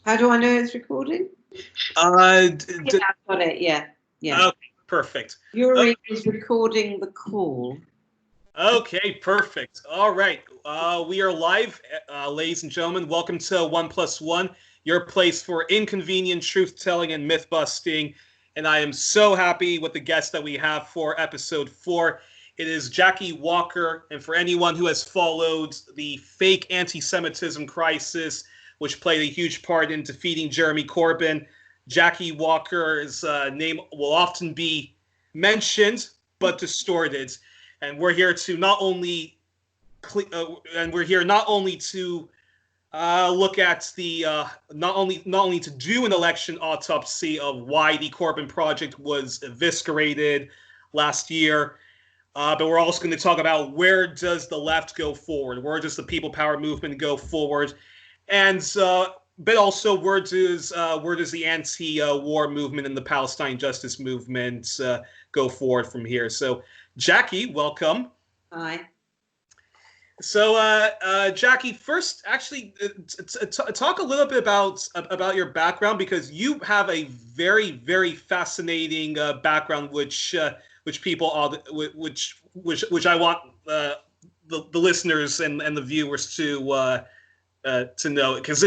How do I know it's recording? Yeah, I've got it. Yeah. Okay, perfect. Youri is recording the call. Okay, perfect. All right. We are live, ladies and gentlemen. Welcome to 1+1, your place for inconvenient truth-telling and myth-busting. And I am so happy with the guest that we have for episode 4. It is Jackie Walker. And for anyone who has followed the fake anti-Semitism crisis, which played a huge part in defeating Jeremy Corbyn, Jackie Walker's name will often be mentioned but distorted. And we're here to not only to look at the not only to do an election autopsy of why the Corbyn project was eviscerated last year, but we're also going to talk about where does the left go forward, where does the people power movement go forward, and but also where does the anti-war movement and the Palestine justice movement go forward from here. So, Jackie, welcome. Hi. So, Jackie, first, actually, talk a little bit about your background, because you have a very, very fascinating background, which people are, which I want the listeners and the viewers to know, because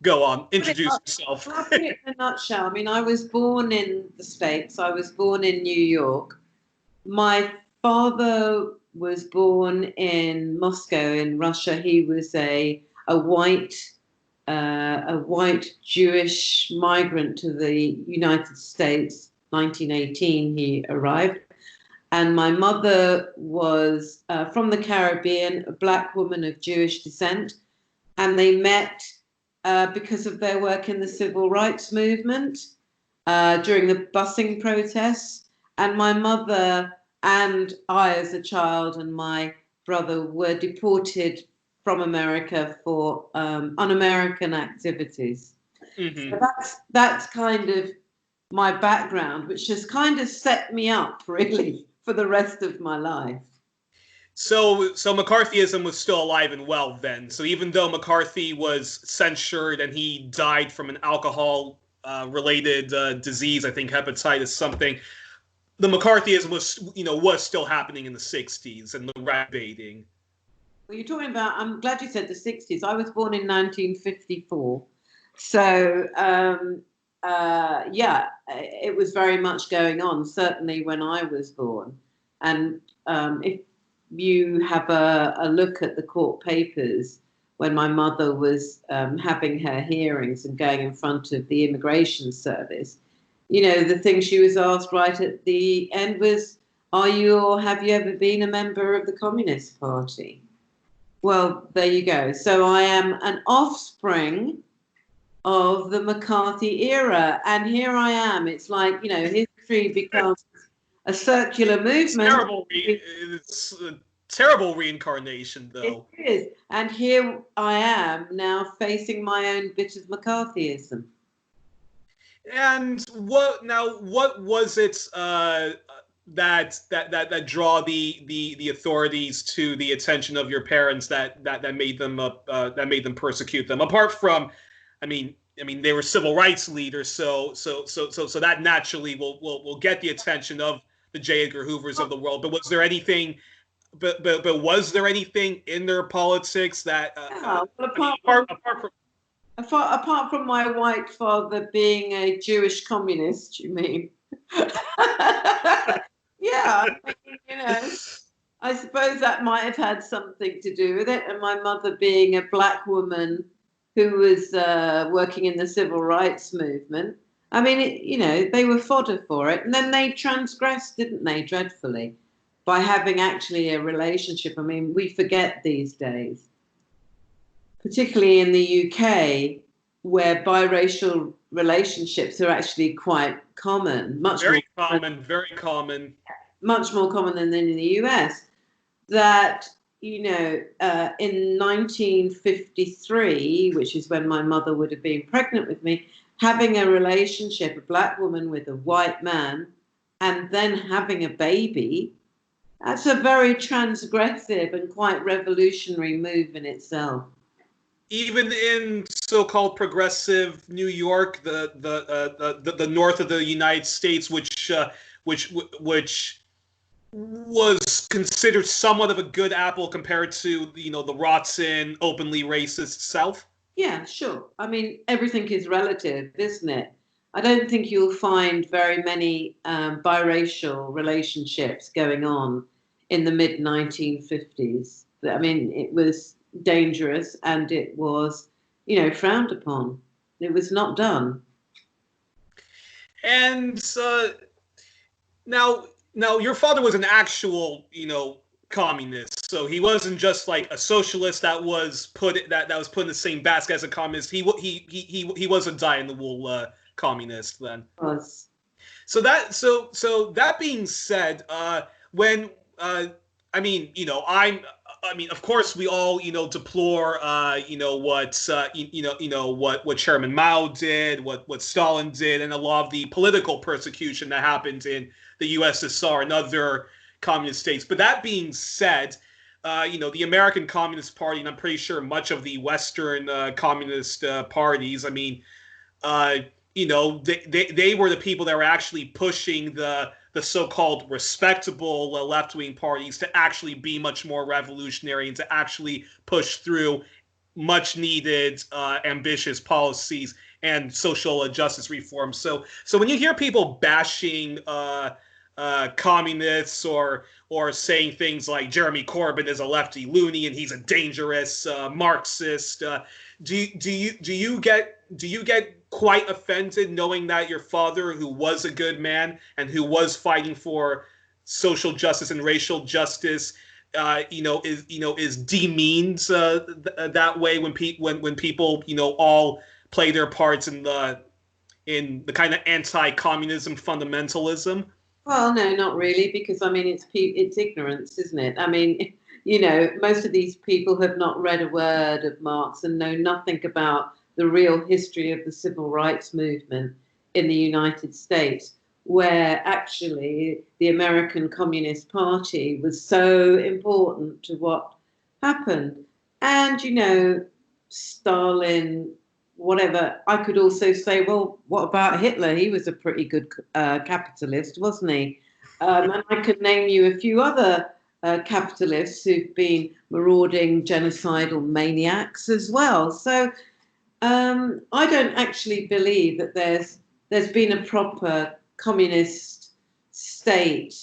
go on, introduce yourself. I'll put it in a nutshell. I mean, I was born in the States. I was born in New York. My father was born in Moscow in Russia. He was a white Jewish migrant to the United States. 1918 he arrived, and my mother was from the Caribbean, a black woman of Jewish descent, and they met because of their work in the civil rights movement during the busing protests. And my mother and I, as a child, and my brother were deported from America for un-American activities. Mm-hmm. So that's kind of my background, which has kind of set me up really for the rest of my life. So McCarthyism was still alive and well then. So even though McCarthy was censured and he died from an alcohol related disease, I think hepatitis something, the McCarthyism was still happening in the 60s, and the rat baiting. Well, you're talking about, I'm glad you said the 60s. I was born in 1954. So, it was very much going on, certainly when I was born. And if you have a look at the court papers when my mother was having her hearings and going in front of the immigration service, the thing she was asked right at the end was, have you ever been a member of the Communist Party? Well, there you go. So I am an offspring of the McCarthy era. And here I am. It's like, history becomes a circular movement. It's a terrible reincarnation, though. It is. And here I am now facing my own bit of McCarthyism. And what was it that draw the authorities to the attention of your parents that made them persecute them? Apart from, I mean they were civil rights leaders, so that naturally will get the attention of the J. Edgar Hoovers of the world. But was there anything? But was there anything in their politics that apart from my white father being a Jewish communist, you mean? Yeah, I suppose that might have had something to do with it. And my mother being a black woman who was working in the civil rights movement. I mean, they were fodder for it. And then they transgressed, didn't they, dreadfully, by having actually a relationship. I mean, we forget these days, particularly in the UK, where biracial relationships are actually quite common, very common, much more common than in the US. That, in 1953, which is when my mother would have been pregnant with me, having a relationship, a black woman with a white man, and then having a baby, that's a very transgressive and quite revolutionary move in itself. even in so-called progressive New York, the north of the United States, which was considered somewhat of a good apple compared to the rotten, openly racist South. Yeah, sure. I mean, everything is relative, isn't it? I don't think you'll find very many biracial relationships going on in the mid 1950s. I mean, it was dangerous and it was, frowned upon. It was not done. And now your father was an actual, communist. So he wasn't just like a socialist that was put in the same basket as a communist. He was a dyed-in-the-wool communist then. Was. So that being said, when I mean, of course, we all, deplore, what Chairman Mao did, what Stalin did, and a lot of the political persecution that happened in the USSR and other communist states. But that being said, the American Communist Party, and I'm pretty sure much of the Western communist parties, I mean, they were the people that were actually pushing the so-called respectable left-wing parties to actually be much more revolutionary and to actually push through much-needed ambitious policies and social justice reforms. So when you hear people bashing communists or saying things like Jeremy Corbyn is a lefty loony and he's a dangerous Marxist, do you get quite offended knowing that your father, who was a good man and who was fighting for social justice and racial justice, is demeaned that way when people all play their parts in the kind of anti-communism fundamentalism? Well, no, not really, because I mean, it's ignorance, isn't it? I mean, most of these people have not read a word of Marx and know nothing about the real history of the civil rights movement in the United States, where actually the American Communist Party was so important to what happened. And, Stalin, whatever, I could also say, well, what about Hitler? He was a pretty good capitalist, wasn't he? And I could name you a few other capitalists who've been marauding genocidal maniacs as well. So I don't actually believe that there's been a proper communist state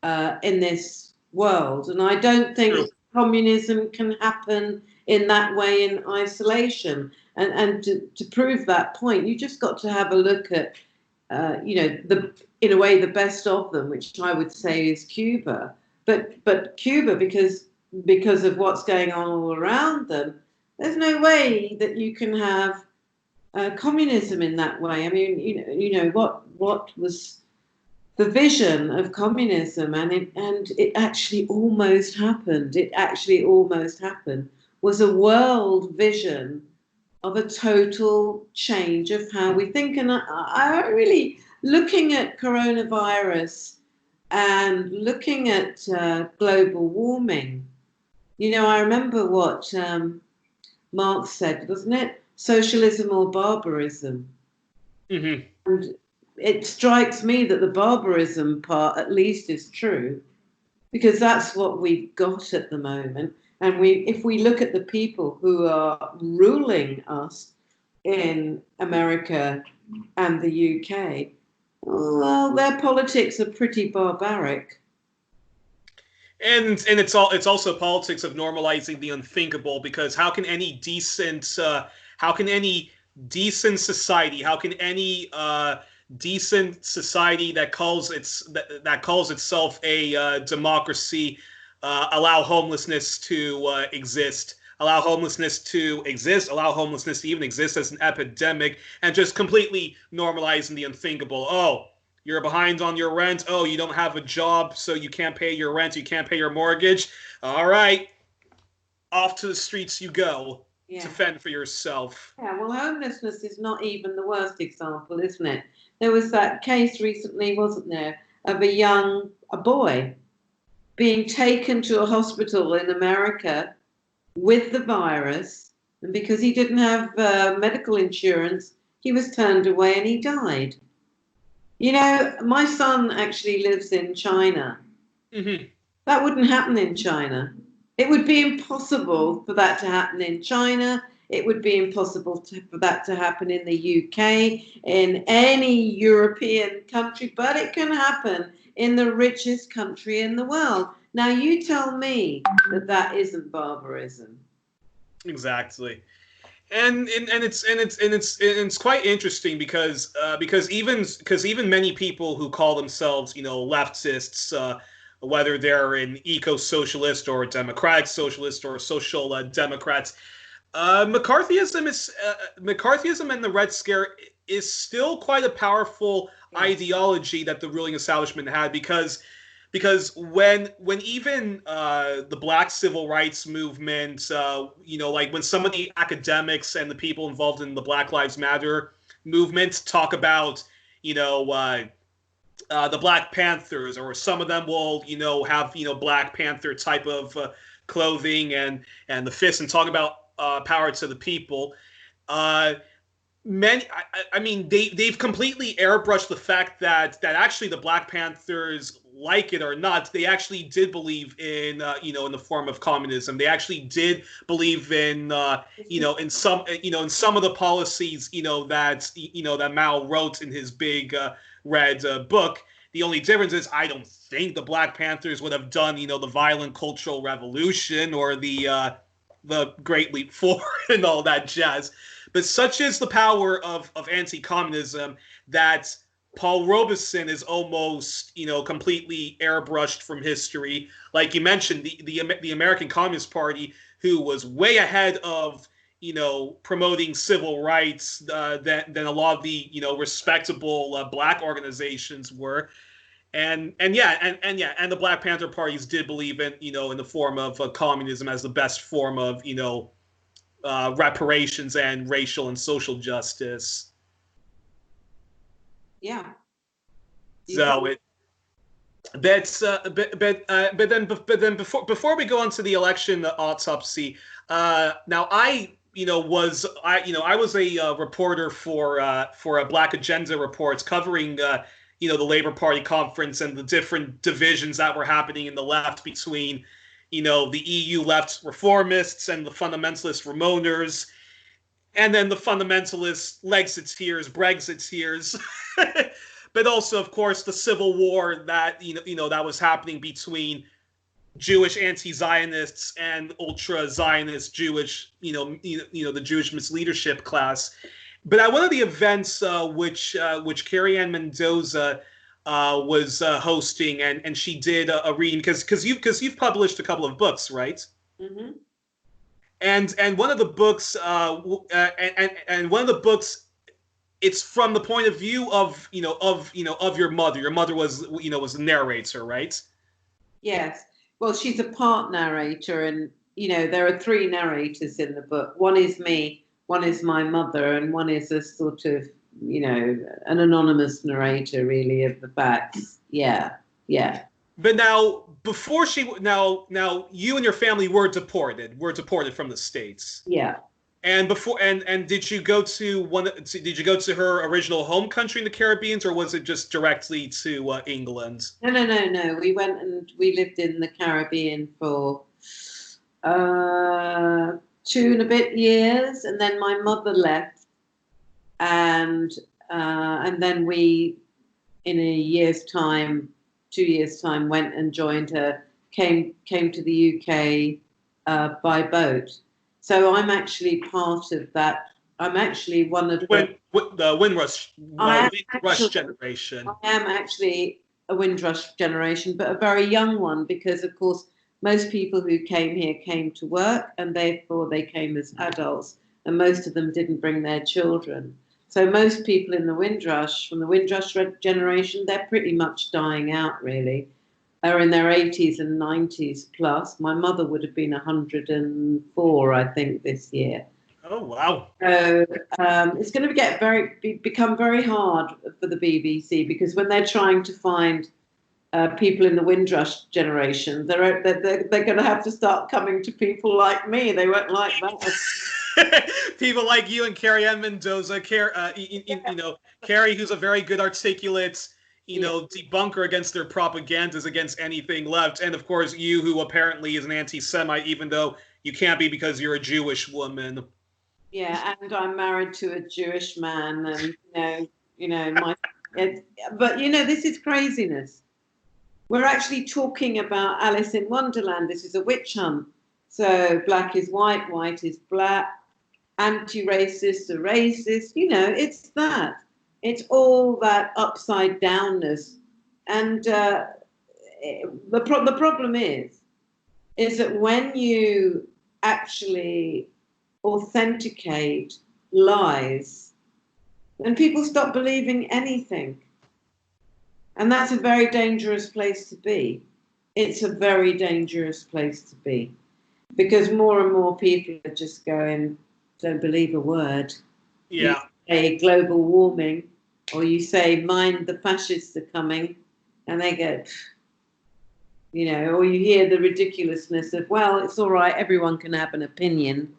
in this world, and I don't think communism can happen in that way in isolation. And to prove that point, you just got to have a look at in a way the best of them, which I would say is Cuba. But Cuba, because of what's going on all around them, there's no way that you can have communism in that way. I mean, what was the vision of communism, and it actually almost happened. It actually almost happened. Was a world vision of a total change of how we think. And I really, looking at coronavirus and looking at global warming, I remember what Marx said, wasn't it? Socialism or barbarism. Mm-hmm. And it strikes me that the barbarism part at least is true, because that's what we've got at the moment. And if we look at the people who are ruling us in America and the UK, well, their politics are pretty barbaric. And it's also politics of normalizing the unthinkable, because how can any decent society, how can any decent society that calls itself a democracy allow homelessness to exist, allow homelessness to even exist as an epidemic, and just completely normalizing the unthinkable? Oh, you're behind on your rent. Oh, you don't have a job, so you can't pay your rent, you can't pay your mortgage. All right, off to the streets you go to fend for yourself. Yeah, well, homelessness is not even the worst example, isn't it? There was that case recently, wasn't there, of a boy being taken to a hospital in America with the virus, And because he didn't have medical insurance, he was turned away and he died. You know, my son actually lives in China. Mm-hmm. That wouldn't happen in China. It would be impossible for that to happen in China. It would be impossible for that to happen in the UK, in any European country, but it can happen in the richest country in the world. Now, you tell me that that isn't barbarism. Exactly. And it's quite interesting because even many people who call themselves, you know, leftists, whether they're an eco-socialist or a democratic socialist or social democrats, McCarthyism and the Red Scare is still quite a powerful ideology that the ruling establishment had because when even the Black civil rights movement, you know, like when some of the academics and the people involved in the Black Lives Matter movement talk about, you know, the Black Panthers, or some of them will, you know, have, you know, Black Panther type of clothing and the fists and talk about power to the people. I mean, they've completely airbrushed the fact that actually the Black Panthers, like it or not, they actually did believe in you know, in the form of communism. They actually did believe in you know, in some of the policies, you know, that Mao wrote in his big red book. The only difference is I don't think the Black Panthers would have done, you know, the violent cultural revolution or the Great Leap Forward and all that jazz. But such is the power of anti-communism that Paul Robeson is almost, you know, completely airbrushed from history. Like you mentioned, the American Communist Party, who was way ahead of, you know, promoting civil rights than a lot of the, you know, respectable Black organizations were. And the Black Panther parties did believe in, you know, in the form of communism as the best form of, you know, reparations and racial and social justice. Yeah. So it but then before we go on to the election autopsy, now I was a reporter for a Black Agenda Reports covering you know, the Labour Party conference and the different divisions that were happening in the left between, you know, the EU left reformists and the fundamentalist Ramoners, and then the fundamentalist Lexiteers, Brexiteers, but also, of course, the civil war that that was happening between Jewish anti-Zionists and ultra-Zionist Jewish, the Jewish misleadership class. But at one of the events which Carrie Ann Mendoza was hosting, and she did a reading because you've published a couple of books, right? Mm-hmm. And one of the books and one of the books, it's from the point of view of your mother. Your mother was the narrator, right? Yes. Well, she's a part narrator, and there are three narrators in the book. One is me, one is my mother, and one is a sort of an anonymous narrator, really, of the facts. Yeah. But now, before now you and your family were deported from the States. Yeah. And before and did you go to her original home country in the Caribbean, or was it just directly to England? No. We went and we lived in the Caribbean for 2 and a bit years, and then my mother left, and then we, in 2 years' time, went and joined her. Came to the UK by boat. So I'm actually part of that. I'm actually one of the Windrush generation. I am actually a Windrush generation, but a very young one, because of course most people who came here came to work, and therefore they came as adults, and most of them didn't bring their children. So most people in the Windrush, from the Windrush generation, they're pretty much dying out, really. Are in their 80s and 90s plus. My mother would have been 104, I think, this year. Oh, wow. So it's going to become very hard for the BBC, because when they're trying to find people in the Windrush generation, they're going to have to start coming to people like me. They won't like that. people like you and Carrie Ann Mendoza, Carrie, who's a very good articulate, debunker against their propagandas against anything left, and of course you, who apparently is an anti-Semite, even though you can't be because you're a Jewish woman. Yeah, and I'm married to a Jewish man, and but this is craziness. We're actually talking about Alice in Wonderland. This is a witch hunt. So black is white, white is black, anti-racist are racist. It's that. It's all that upside downness. And the problem is that when you actually authenticate lies, then people stop believing anything. And that's a very dangerous place to be. It's a very dangerous place to be. Because more and more people are just going, don't believe a word. Yeah. You say global warming, or you say, mind the fascists are coming, and they go, or you hear the ridiculousness of, well, it's all right, everyone can have an opinion.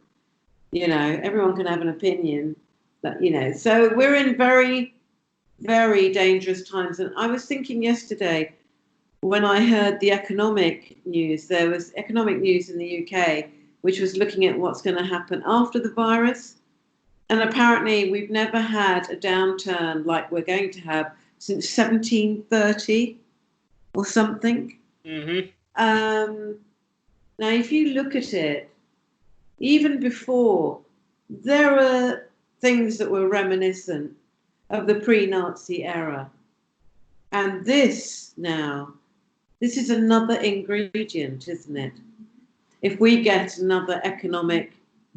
Everyone can have an opinion. But, so we're in very, very dangerous times. And I was thinking yesterday, when I heard the economic news, there was economic news in the UK, which was looking at what's going to happen after the virus. And apparently we've never had a downturn like we're going to have since 1730 or something. Mm-hmm. Now, if you look at it, even before, there are things that were reminiscent of the pre-Nazi era. And this is another ingredient, isn't it? If we get another economic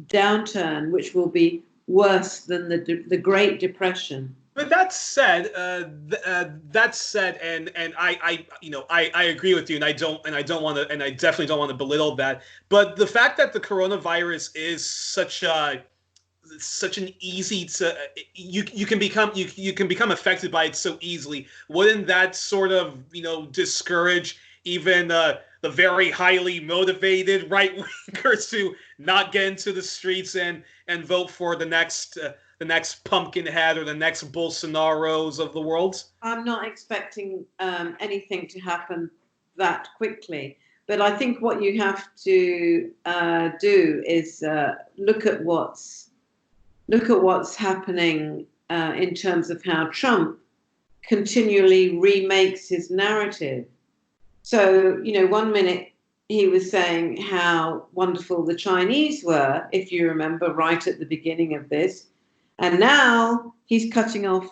downturn, which will be worse than the Great Depression. But that said, and I agree with you, and I definitely don't want to belittle that. But the fact that the coronavirus is such an easy to you can become affected by it so easily, wouldn't that sort of discourage even the very highly motivated right wingers to not get into the streets and vote for the next Pumpkinhead or the next Bolsonaros of the world? I'm not expecting anything to happen that quickly, but I think what you have to do is look at what's happening in terms of how Trump continually remakes his narrative. So, one minute he was saying how wonderful the Chinese were, if you remember, right at the beginning of this. And now he's cutting off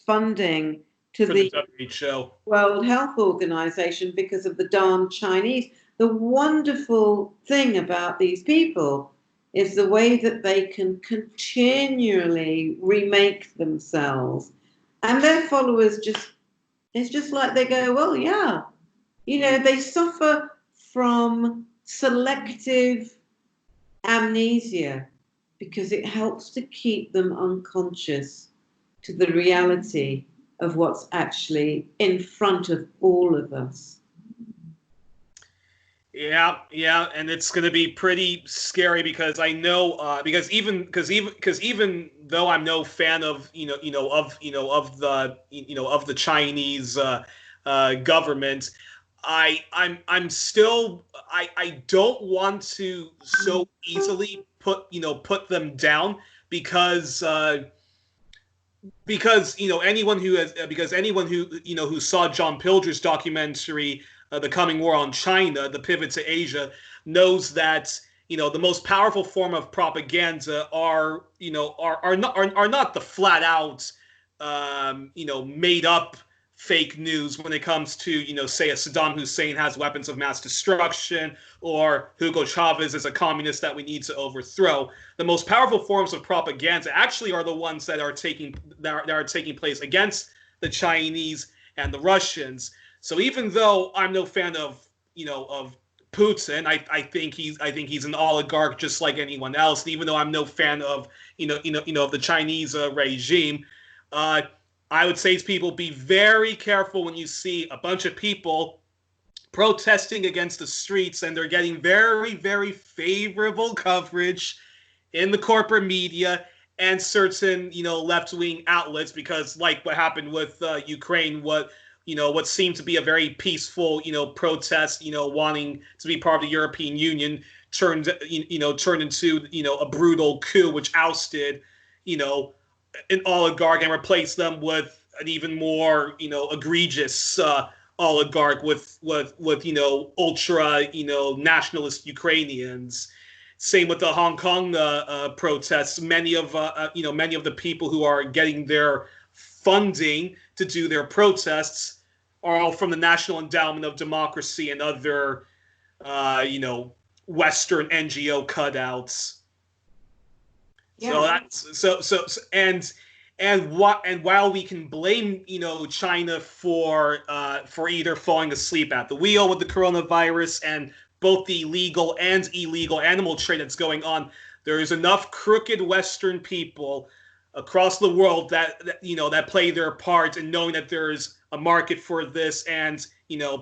funding to the WHO. World Health Organization because of the darn Chinese. The wonderful thing about these people is the way that they can continually remake themselves. And their followers it's just like they go, well, yeah. They suffer from selective amnesia because it helps to keep them unconscious to the reality of what's actually in front of all of us. Yeah, and it's going to be pretty scary because I know because even though I'm no fan of the Chinese government, I'm still I don't want to so easily put them down because anyone who saw John Pilger's documentary The Coming War on China, The Pivot to Asia, knows that the most powerful form of propaganda are not the flat out made up fake news when it comes to, say a Saddam Hussein has weapons of mass destruction or Hugo Chavez is a communist that we need to overthrow. The most powerful forms of propaganda actually are the ones that are taking place against the Chinese and the Russians. So even though I'm no fan of Putin, I think he's an oligarch just like anyone else. And even though I'm no fan of of the Chinese regime, I would say to people, be very careful when you see a bunch of people protesting against the streets and they're getting very, very favorable coverage. in the corporate media and certain, left-wing outlets, because like what happened with Ukraine, what seemed to be a very peaceful, protest, wanting to be part of the European Union turned into, a brutal coup, which ousted, an oligarch and replaced them with an even more, egregious oligarch with ultra, nationalist Ukrainians. Same with the Hong Kong protests. Many of the people who are getting their funding to do their protests are all from the National Endowment of Democracy and other, Western NGO cutouts. Yeah. And while we can blame China for either falling asleep at the wheel with the coronavirus and both the legal and illegal animal trade that's going on, there is enough crooked Western people across the world that play their part in knowing that there's a market for this and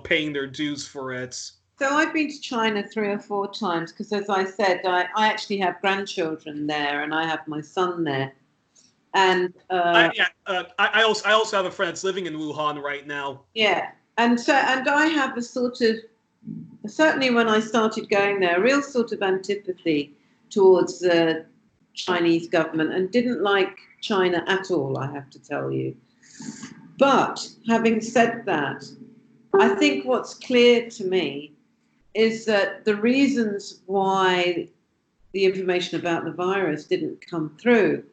paying their dues for it. So I've been to China 3 or 4 times because, as I said, I actually have grandchildren there, and I have my son there. And I also have a friend that's living in Wuhan right now. Yeah, and I have a sort of, certainly when I started going there, a real sort of antipathy towards the Chinese government, and didn't like China at all, I have to tell you. But having said that, I think what's clear to me is that the reasons why the information about the virus didn't come through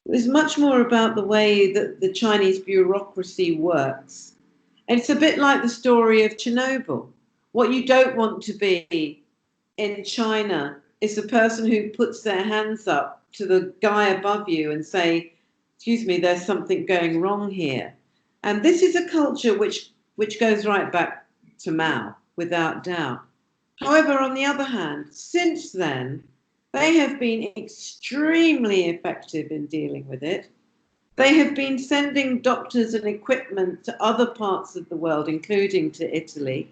was much more about the way that the Chinese bureaucracy works. And it's a bit like the story of Chernobyl. What you don't want to be in China is the person who puts their hands up to the guy above you and say, excuse me, there's something going wrong here. And this is a culture which goes right back to Mao, without doubt. However, on the other hand, since then, they have been extremely effective in dealing with it. They have been sending doctors and equipment to other parts of the world, including to Italy.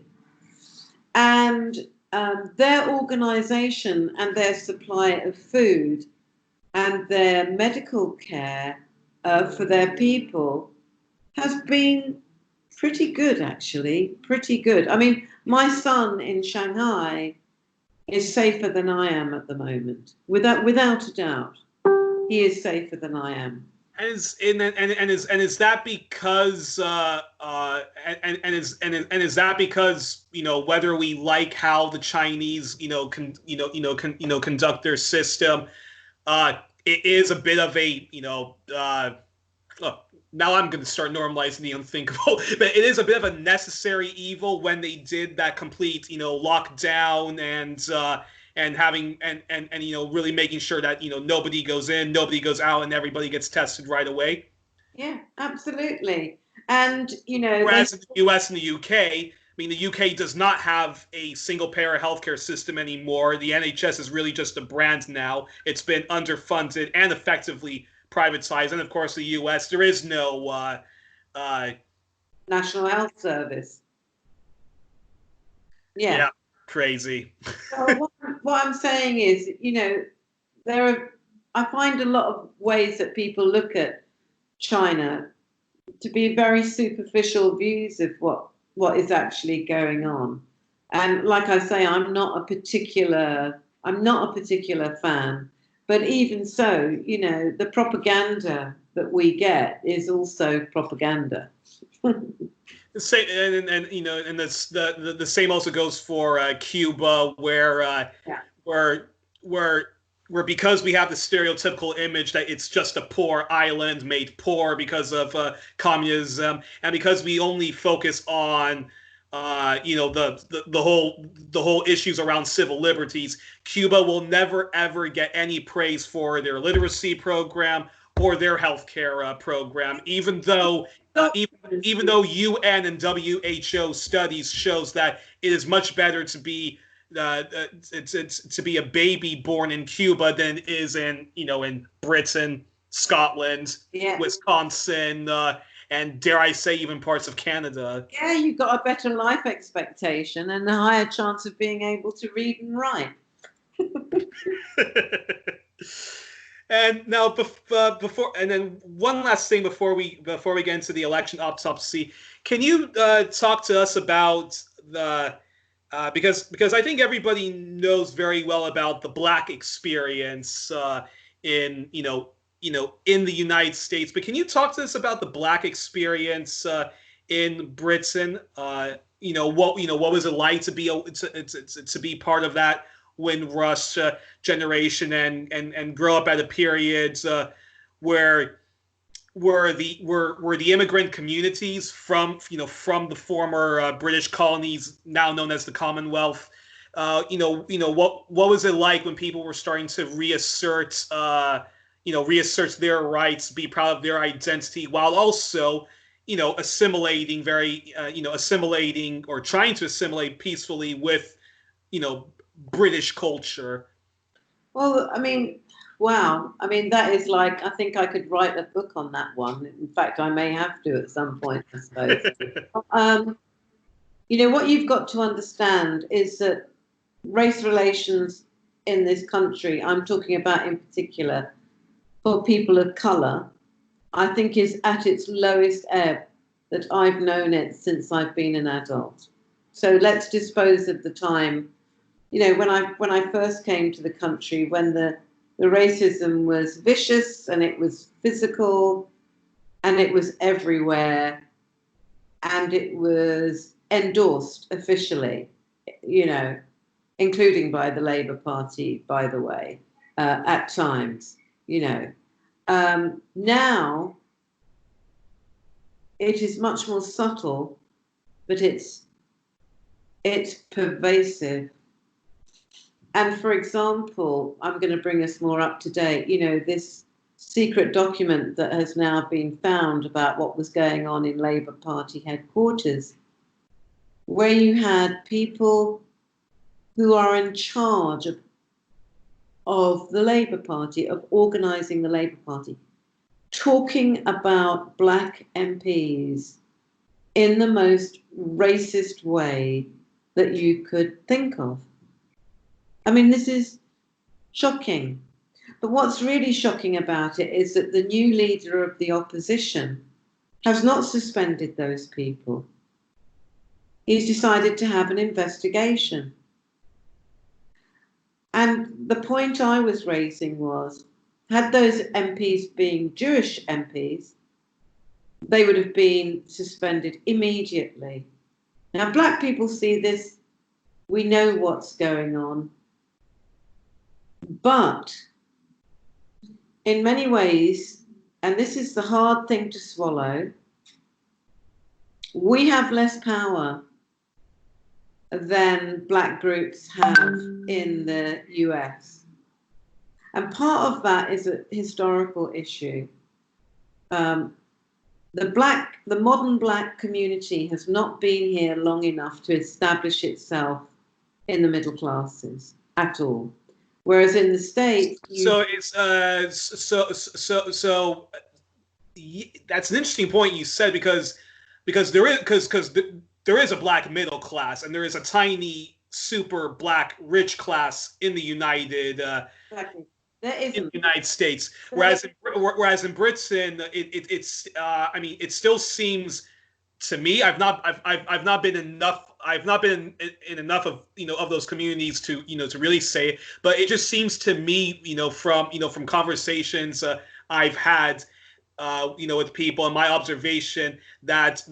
And their organization and their supply of food and their medical care for their people has been pretty good, actually, pretty good. I mean, my son in Shanghai is safer than I am at the moment, without a doubt. He is safer than I am. And is that because is that because whether we like how the Chinese conduct their system, it is a bit of a now I'm going to start normalizing the unthinkable, but it is a bit of a necessary evil when they did that complete lockdown and having and really making sure that nobody goes in, nobody goes out, and everybody gets tested right away. Yeah, absolutely. And whereas in the US and the UK, I mean, the UK does not have a single-payer healthcare system anymore. The NHS is really just a brand now. It's been underfunded and effectively privatized, and of course, the U.S. there is no National Health Service. Yeah, crazy. So what I'm saying is, I find a lot of ways that people look at China to be very superficial views of what is actually going on. And like I say, I'm not a particular fan. But even so, the propaganda that we get is also propaganda. The same, and the same also goes for Cuba, where because we have the stereotypical image that it's just a poor island made poor because of communism, and because we only focus on the whole issues around civil liberties, Cuba will never ever get any praise for their literacy program or their healthcare program, even though UN and WHO studies shows that it is much better to be a baby born in Cuba than it is in Britain, Scotland, Wisconsin, and dare I say, even parts of Canada. Yeah, you've got a better life expectation and a higher chance of being able to read and write. And now, before, and then one last thing before we get into the election autopsy, can you talk to us about the because I think everybody knows very well about the Black experience in in the United States, but can you talk to us about the Black experience in Britain? What was it like to be to be part of that Windrush generation and grow up at a period where the immigrant communities from the former British colonies, now known as the Commonwealth, what was it like when people were starting to reassert their rights, be proud of their identity, while also assimilating or trying to assimilate peacefully with British culture. Well, I mean, wow. I mean, that is like, I think I could write a book on that one. In fact, I may have to at some point, I suppose. What you've got to understand is that race relations in this country, I'm talking about in particular for people of colour, I think is at its lowest ebb that I've known it since I've been an adult. So let's dispose of the time, when I first came to the country, when the racism was vicious and it was physical and it was everywhere and it was endorsed officially, including by the Labour Party, by the way, at times, Now it is much more subtle, but it's pervasive. And for example, I'm going to bring us more up to date, this secret document that has now been found about what was going on in Labour Party headquarters, where you had people who are in charge of the Labour Party, of organising the Labour Party, talking about Black MPs in the most racist way that you could think of. I mean, this is shocking. But what's really shocking about it is that the new leader of the opposition has not suspended those people. He's decided to have an investigation. And the point I was raising was, had those MPs been Jewish MPs, they would have been suspended immediately. Now, Black people see this, we know what's going on. But in many ways, and this is the hard thing to swallow, we have less power than Black groups have in the US. And part of that is a historical issue. The modern Black community has not been here long enough to establish itself in the middle classes at all. Whereas in the States, that's an interesting point you said, because there is a Black middle class and there is a tiny super Black rich class in the United States. Whereas in Britain, it still seems to me, I've not been in enough of of those communities to to really say it, but it just seems to me from conversations I've had with people and my observation that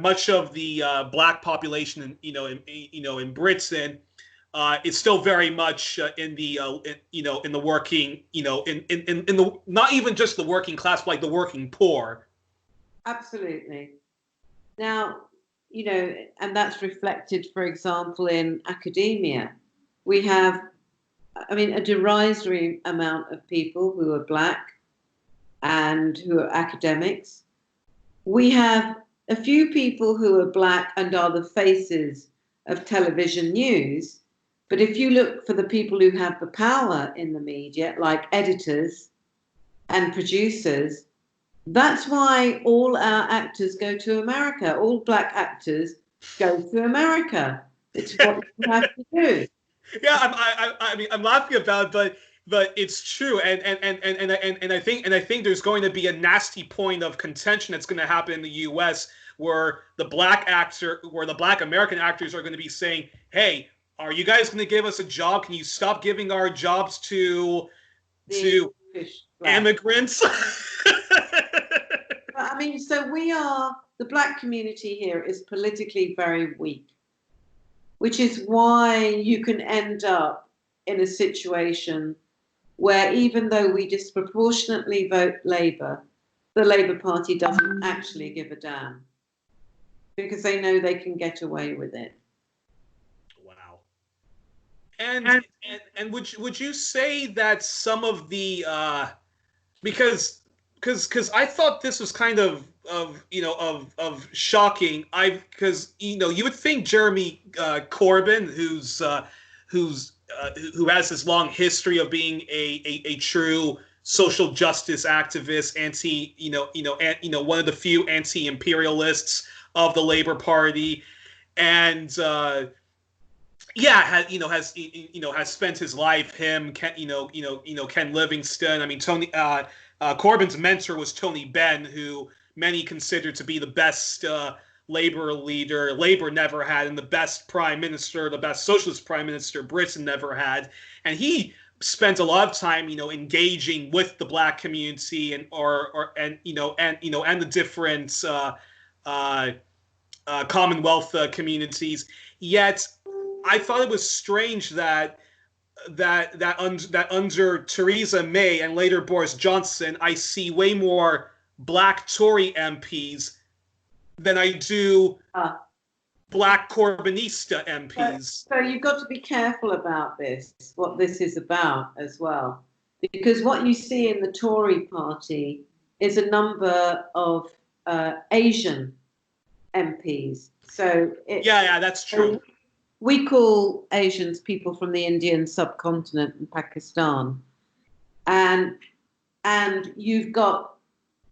much of the Black population in Britain is still very much in the working in the, not even just the working class, but like the working poor. Absolutely. Now, and that's reflected, for example, in academia. We have, a derisory amount of people who are Black and who are academics. We have a few people who are Black and are the faces of television news. But if you look for the people who have the power in the media, like editors and producers, that's why all our actors go to America. All Black actors go to America. It's what you have to do. Yeah, I'm laughing about it, but but it's true, and I think there's going to be a nasty point of contention that's going to happen in the U.S. where the black American actors are going to be saying, "Hey, are you guys going to give us a job? Can you stop giving our jobs to immigrants?" I mean, so the black community here is politically very weak, which is why you can end up in a situation where even though we disproportionately vote Labour, the Labour Party doesn't actually give a damn because they know they can get away with it. Wow. And would you say that some of the because I thought this was kind of shocking. Because you would think Jeremy Corbyn, who has this long history of being a true social justice activist, one of the few anti-imperialists of the Labour Party, and has spent his life. Ken Livingstone. I mean, Tony Corbyn's mentor was Tony Benn, who many consider to be the best Labour leader Labour never had, and the best prime minister, the best socialist prime minister Britain never had. And he spent a lot of time, engaging with the black community and the different Commonwealth communities. Yet, I thought it was strange that under Theresa May and later Boris Johnson, I see way more black Tory MPs than I do black Corbynista MPs. So you've got to be careful about this, what this is about as well. Because what you see in the Tory party is a number of Asian MPs. So that's true. We call Asians people from the Indian subcontinent and Pakistan. And you've got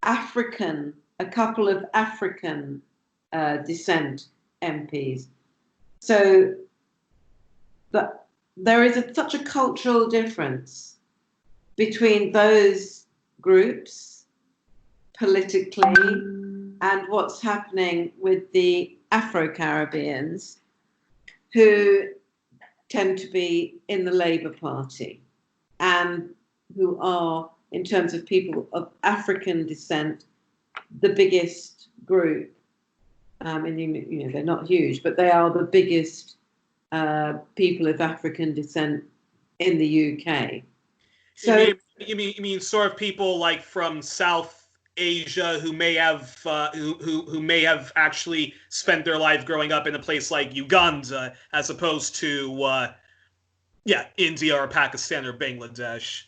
a couple of African descent MPs. So there is such a cultural difference between those groups politically and what's happening with the Afro-Caribbeans, who tend to be in the Labour Party and who are, in terms of people of African descent, the biggest group. And they're not huge, but they are the biggest people of African descent in the UK. So you mean sort of people like from South Asia who may have who may have actually spent their life growing up in a place like Uganda, as opposed to India or Pakistan or Bangladesh.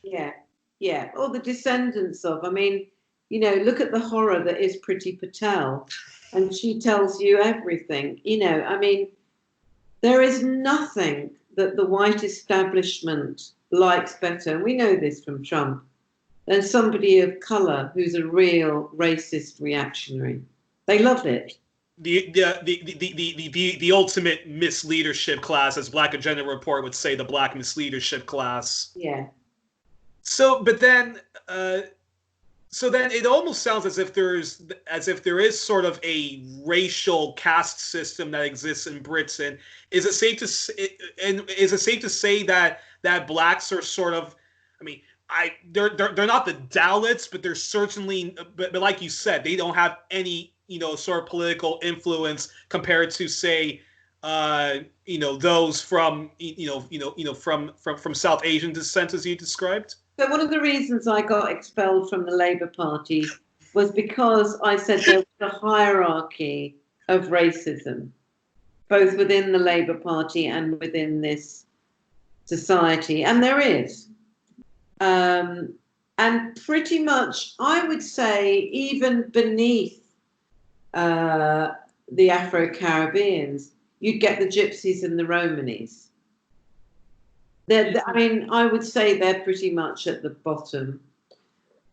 Yeah, or the descendants of. I mean, look at the horror that is Priti Patel, and she tells you everything. I mean, there is nothing that the white establishment likes better, and we know this from Trump, than somebody of color who's a real racist reactionary. They love it. The ultimate misleadership class, as Black Agenda Report would say, the black misleadership class. Yeah. So then it almost sounds as if there is sort of a racial caste system that exists in Britain. Is it safe to say that blacks are sort of, I mean, they're not the Dalits, but they're certainly, but like you said, they don't have any sort of political influence compared to, say, those from from South Asian descent, as you described. So one of the reasons I got expelled from the Labour Party was because I said there was a hierarchy of racism, both within the Labour Party and within this society, and there is. And pretty much, I would say, even beneath the Afro-Caribbeans, you'd get the Gypsies and the Romanis. I mean, I would say they're pretty much at the bottom.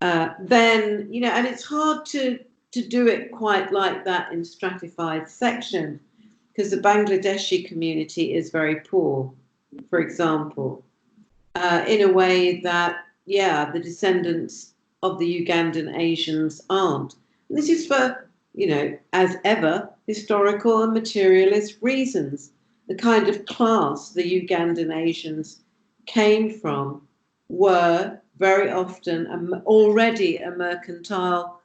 Then, and it's hard to do it quite like that in stratified section, because the Bangladeshi community is very poor, for example. in a way that, yeah, the descendants of the Ugandan Asians aren't. And this is for, as ever, historical and materialist reasons. The kind of class the Ugandan Asians came from were very often already a mercantile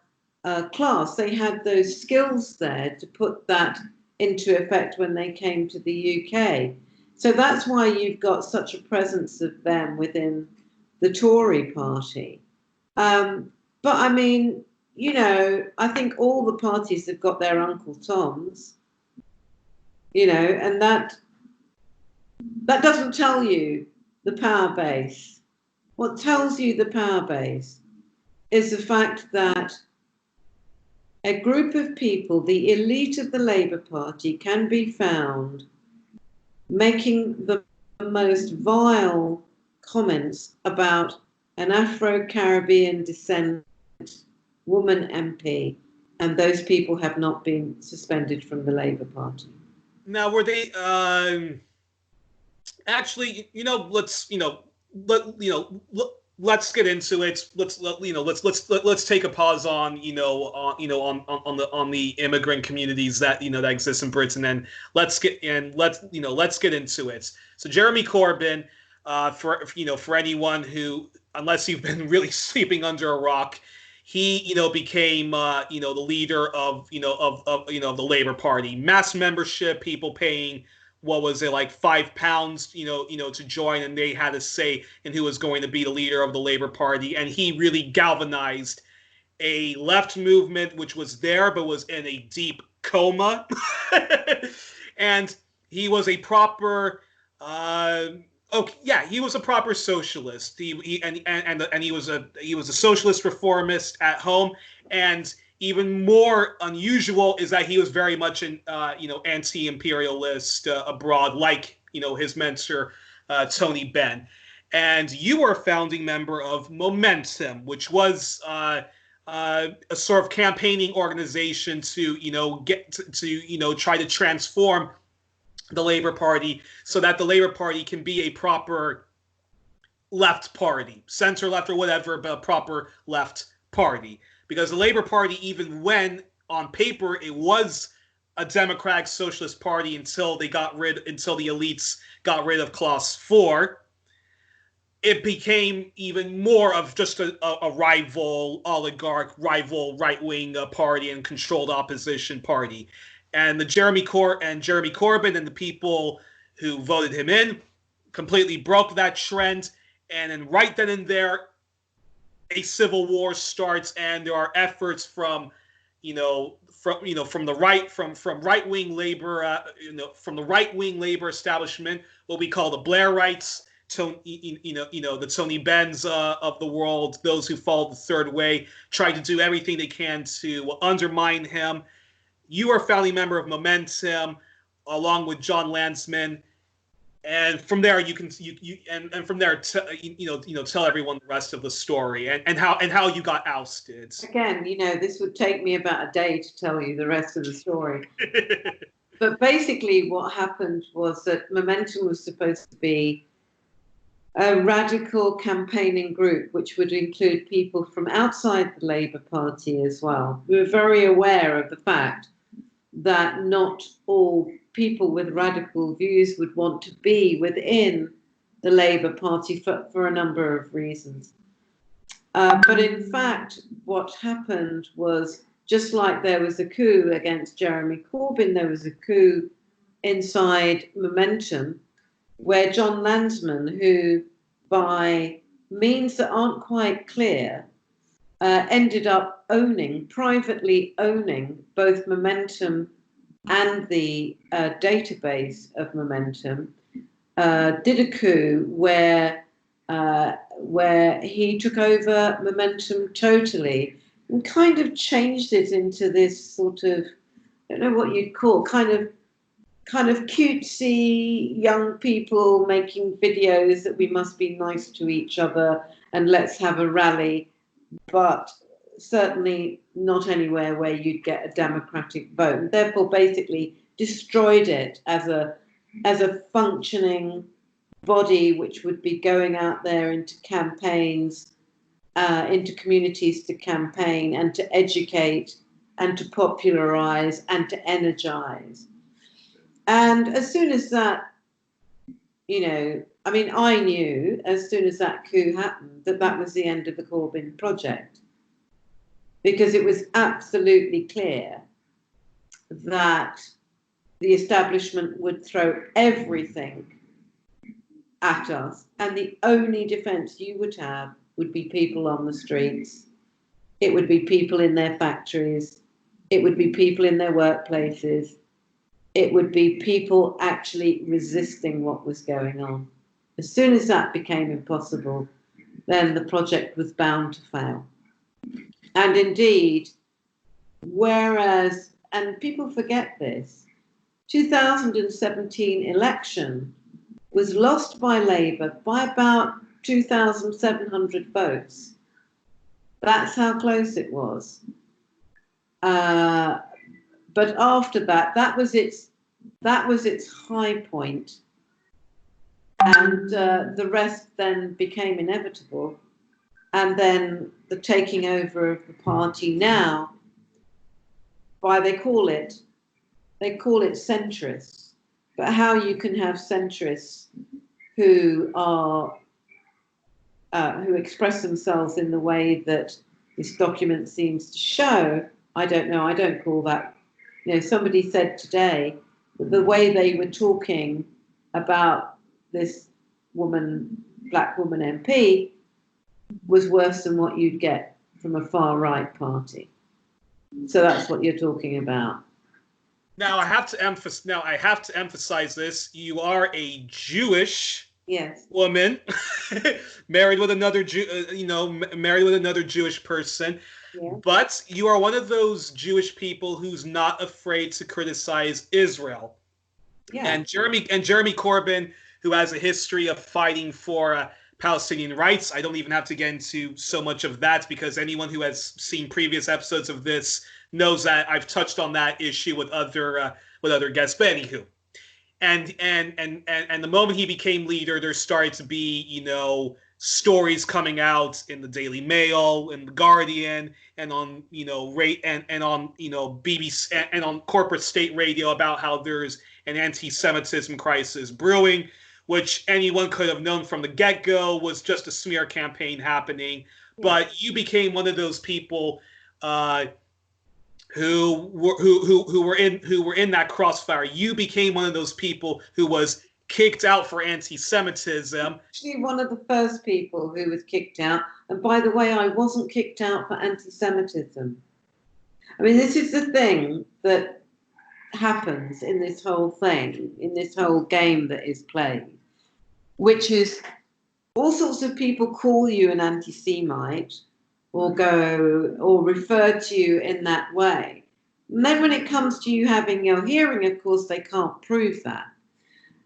class. They had those skills there to put that into effect when they came to the UK. So that's why you've got such a presence of them within the Tory party. But I mean, I think all the parties have got their Uncle Toms, and that doesn't tell you the power base. What tells you the power base is the fact that a group of people, the elite of the Labour Party, can be found making the most vile comments about an Afro-Caribbean descent woman MP, and those people have not been suspended from the Labour Party. Now, were they actually? Let's get into it. Let's take a pause on the immigrant communities that that exist in Britain, and let's get into it. So Jeremy Corbyn, for anyone who, unless you've been really sleeping under a rock, he became the leader of the Labour Party. Mass membership, people paying, what was it, like £5 to join, and they had a say in who was going to be the leader of the Labour Party. And he really galvanized a left movement which was there but was in a deep coma. And he was a proper he was a proper socialist. He was a socialist reformist at home, and even more unusual is that he was very much an anti-imperialist abroad, like his mentor Tony Benn. And you were a founding member of Momentum, which was a sort of campaigning organization to try to transform the Labour Party so that the Labour Party can be a proper left party, center left or whatever, but a proper left party. Because the Labour Party, even when on paper it was a democratic socialist party until the elites got rid of Clause 4, it became even more of just a rival oligarch, rival right-wing party and controlled opposition party. And Jeremy Corbyn and the people who voted him in completely broke that trend. And then right then and there, a civil war starts, and there are efforts from the right-wing labor, from the right-wing labor establishment, what we call the Blairites, the Tony Benns of the world, those who followed the Third Way, try to do everything they can to undermine him. You are a founding member of Momentum, along with John Landsman. And from there, tell everyone the rest of the story and how you got ousted. Again, this would take me about a day to tell you the rest of the story. But basically, what happened was that Momentum was supposed to be a radical campaigning group, which would include people from outside the Labour Party as well. We were very aware of the fact that not all people with radical views would want to be within the Labour Party for a number of reasons. But in fact, what happened was, just like there was a coup against Jeremy Corbyn, there was a coup inside Momentum, where John Landsman, who by means that aren't quite clear, ended up privately owning both Momentum and the database of Momentum, did a coup where he took over Momentum totally and kind of changed it into this sort of, I don't know what you'd call, kind of cutesy young people making videos that we must be nice to each other and let's have a rally, but certainly not anywhere where you'd get a democratic vote. And therefore, basically destroyed it as a functioning body which would be going out there into campaigns, into communities to campaign and to educate and to popularize and to energize. And as soon as that, I knew as soon as that coup happened that was the end of the Corbyn project, because it was absolutely clear that the establishment would throw everything at us, and the only defense you would have would be people on the streets. It would be people in their factories. It would be people in their workplaces. It would be people actually resisting what was going on. As soon as that became impossible, then the project was bound to fail. And indeed, whereas, and people forget this, 2017 election was lost by Labour by about 2,700 votes. That's how close it was. But after that, that was its high point, and the rest then became inevitable. And then the taking over of the party now, they call it centrists. But how you can have centrists who express themselves in the way that this document seems to show, I don't know. I don't call that. Somebody said today that the way they were talking about this black woman MP, was worse than what you'd get from a far right party. So that's what you're talking about. Now I have to emphasize this. You are a Jewish woman, married with another Jewish person. Yeah. But you are one of those Jewish people who's not afraid to criticize Israel. Yeah. And Jeremy Corbyn, who has a history of fighting for Palestinian rights. I don't even have to get into so much of that, because anyone who has seen previous episodes of this knows that I've touched on that issue with other guests. But anywho, and the moment he became leader, there started to be stories coming out in the Daily Mail, in the Guardian, and on BBC and on corporate state radio about how there's an anti-Semitism crisis brewing, which anyone could have known from the get-go was just a smear campaign happening. But you became one of those people who were in that crossfire. You became one of those people who was kicked out for anti-Semitism. Actually, one of the first people who was kicked out. And by the way, I wasn't kicked out for anti-Semitism. I mean, this is the thing that happens in this whole thing, in this whole game that is played, which is all sorts of people call you an anti-Semite or refer to you in that way. And then when it comes to you having your hearing, of course, they can't prove that.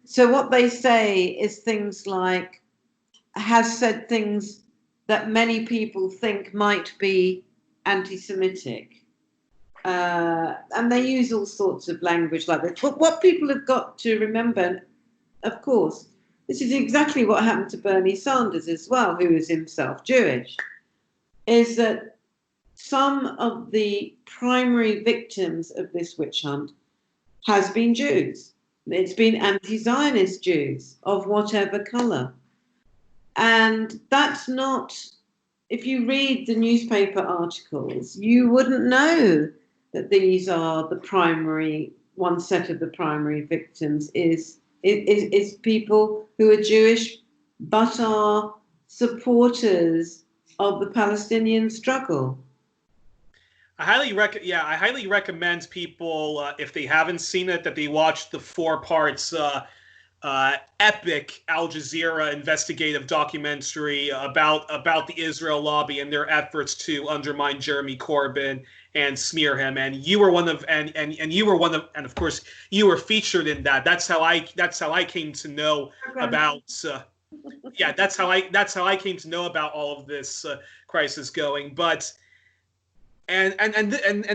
So what they say is things like, has said things that many people think might be anti-Semitic. And they use all sorts of language like this. But what people have got to remember, of course, this is exactly what happened to Bernie Sanders as well, who is himself Jewish, is that some of the primary victims of this witch hunt has been Jews. It's been anti-Zionist Jews of whatever colour. And that's not, if you read the newspaper articles, you wouldn't know that these are the primary, one set of the primary victims is people who are Jewish but are supporters of the Palestinian struggle. I highly recommend people, if they haven't seen it, that they watch the 4 parts epic Al Jazeera investigative documentary about the Israel lobby and their efforts to undermine Jeremy Corbyn and smear him. And you were one of and of course you were featured in that. That's how I came to know about that's how I came to know about all of this crisis going. But and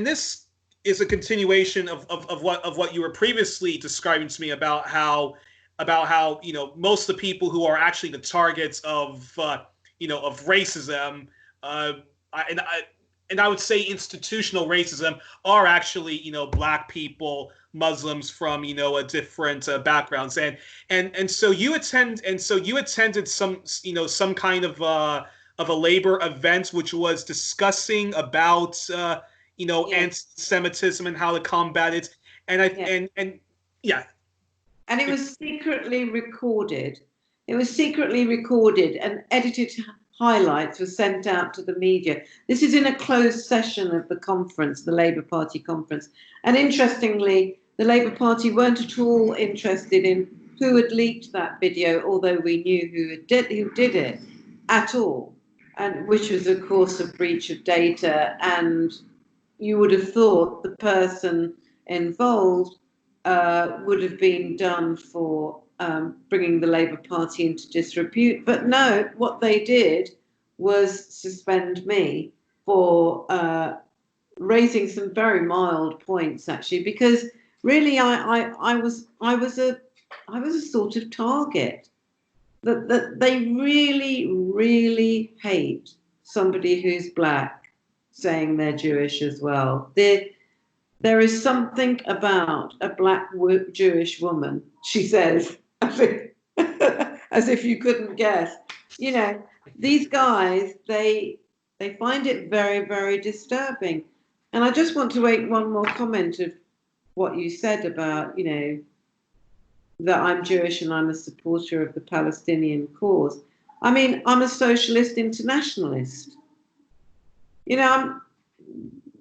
this is a continuation of what you were previously describing to me about how about how, most of the people who are actually the targets of of racism, and I would say institutional racism, are actually black people, Muslims from a different backgrounds, and so you attended some kind of a labor event which was discussing about Yes. anti-Semitism and how to combat it, and yeah. And it was secretly recorded. It was secretly recorded, and edited highlights were sent out to the media. This is in a closed session of the conference, the Labour Party conference. And interestingly, the Labour Party weren't at all interested in who had leaked that video, although we knew who did it at all, and which was, of course, a breach of data. And you would have thought the person involved would have been done for bringing the Labour Party into disrepute. But no, what they did was suspend me for raising some very mild points, actually, because really I was a sort of target. That they really hate somebody who's black saying they're Jewish as well. There is something about a black Jewish woman, she says, as if you couldn't guess. These guys, they find it very, very disturbing. And I just want to make one more comment of what you said about, that I'm Jewish and I'm a supporter of the Palestinian cause. I mean, I'm a socialist internationalist.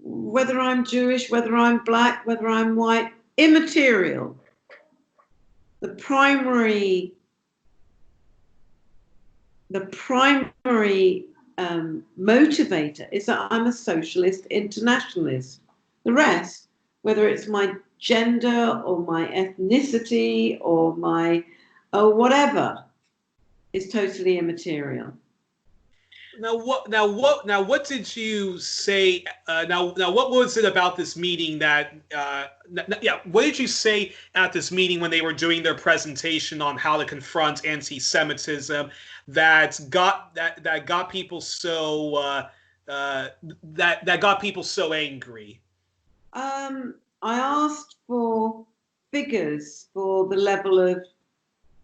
Whether I'm Jewish, whether I'm black, whether I'm white, immaterial. The primary motivator is that I'm a socialist internationalist. The rest, whether it's my gender or my ethnicity or whatever, is totally immaterial. Now what did you say? Now what was it about this meeting that? What did you say at this meeting when they were doing their presentation on how to confront anti-Semitism that got people so that got people so angry? I asked for figures for the level of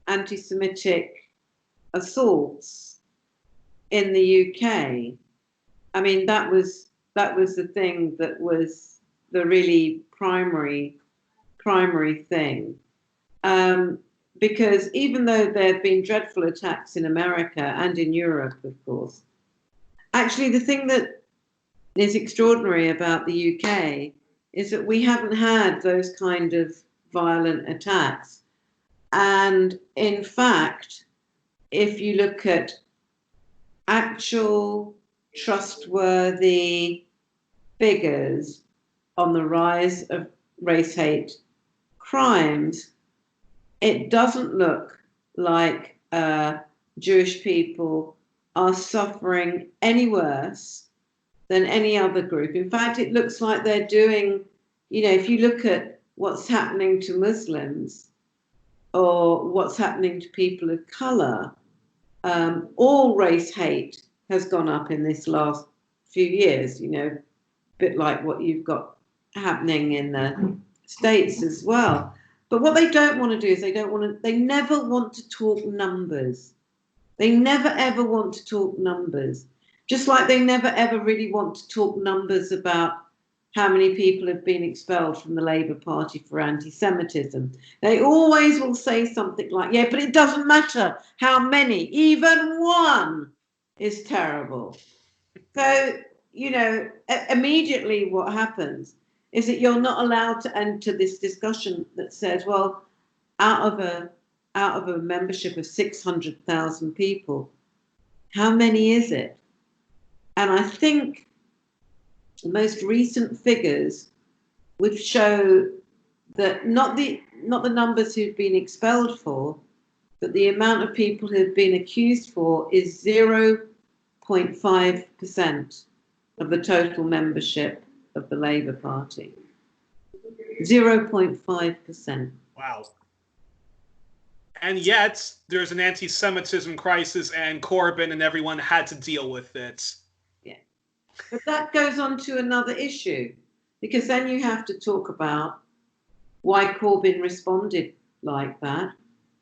anti-Semitic assaults in the UK. I mean, that was the thing that was the really primary thing. Because even though there have been dreadful attacks in America and in Europe, of course, actually the thing that is extraordinary about the UK is that we haven't had those kind of violent attacks. And in fact, if you look at actual trustworthy figures on the rise of race hate crimes, it doesn't look like Jewish people are suffering any worse than any other group. In fact, it looks like they're doing, if you look at what's happening to Muslims or what's happening to people of colour, all race hate has gone up in this last few years, a bit like what you've got happening in the States as well. But what they don't want to do is they never want to talk numbers. They never ever want to talk numbers. Just like they never ever really want to talk numbers about how many people have been expelled from the Labour Party for anti-Semitism. They always will say something like, yeah, but it doesn't matter how many, even one is terrible. So, immediately what happens is that you're not allowed to enter this discussion that says, well, out of a membership of 600,000 people, how many is it? And I think the most recent figures would show that not the numbers who've been expelled for, but the amount of people who've been accused for is 0.5% of the total membership of the Labour Party. 0.5%. Wow. And yet, there's an anti-Semitism crisis, and Corbyn and everyone had to deal with it. Yeah. But that goes on to another issue, because then you have to talk about why Corbyn responded like that,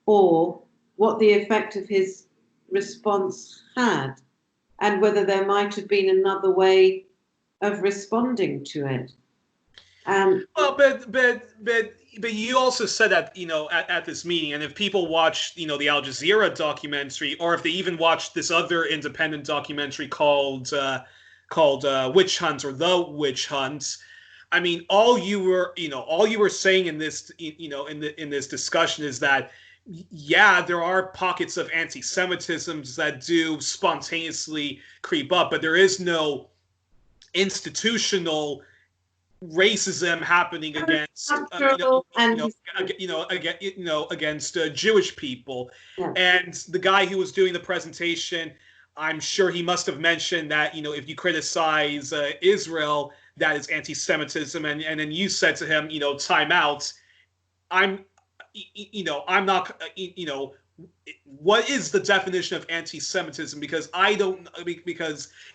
or what the effect of his response had, and whether there might have been another way of responding to it. Well, but you also said that, at this meeting, and if people watch, the Al Jazeera documentary, or if they even watched this other independent documentary called Witch Hunt, or The Witch Hunt, I mean, all you were saying in this, in this discussion is that, yeah, there are pockets of anti-Semitism that do spontaneously creep up, but there is no institutional racism happening against against Jewish people. Yeah. And the guy who was doing the presentation, I'm sure he must have mentioned that, if you criticize Israel, that is anti-Semitism, and then you said to him, time out. I'm not, what is the definition of anti-Semitism? Because I don't,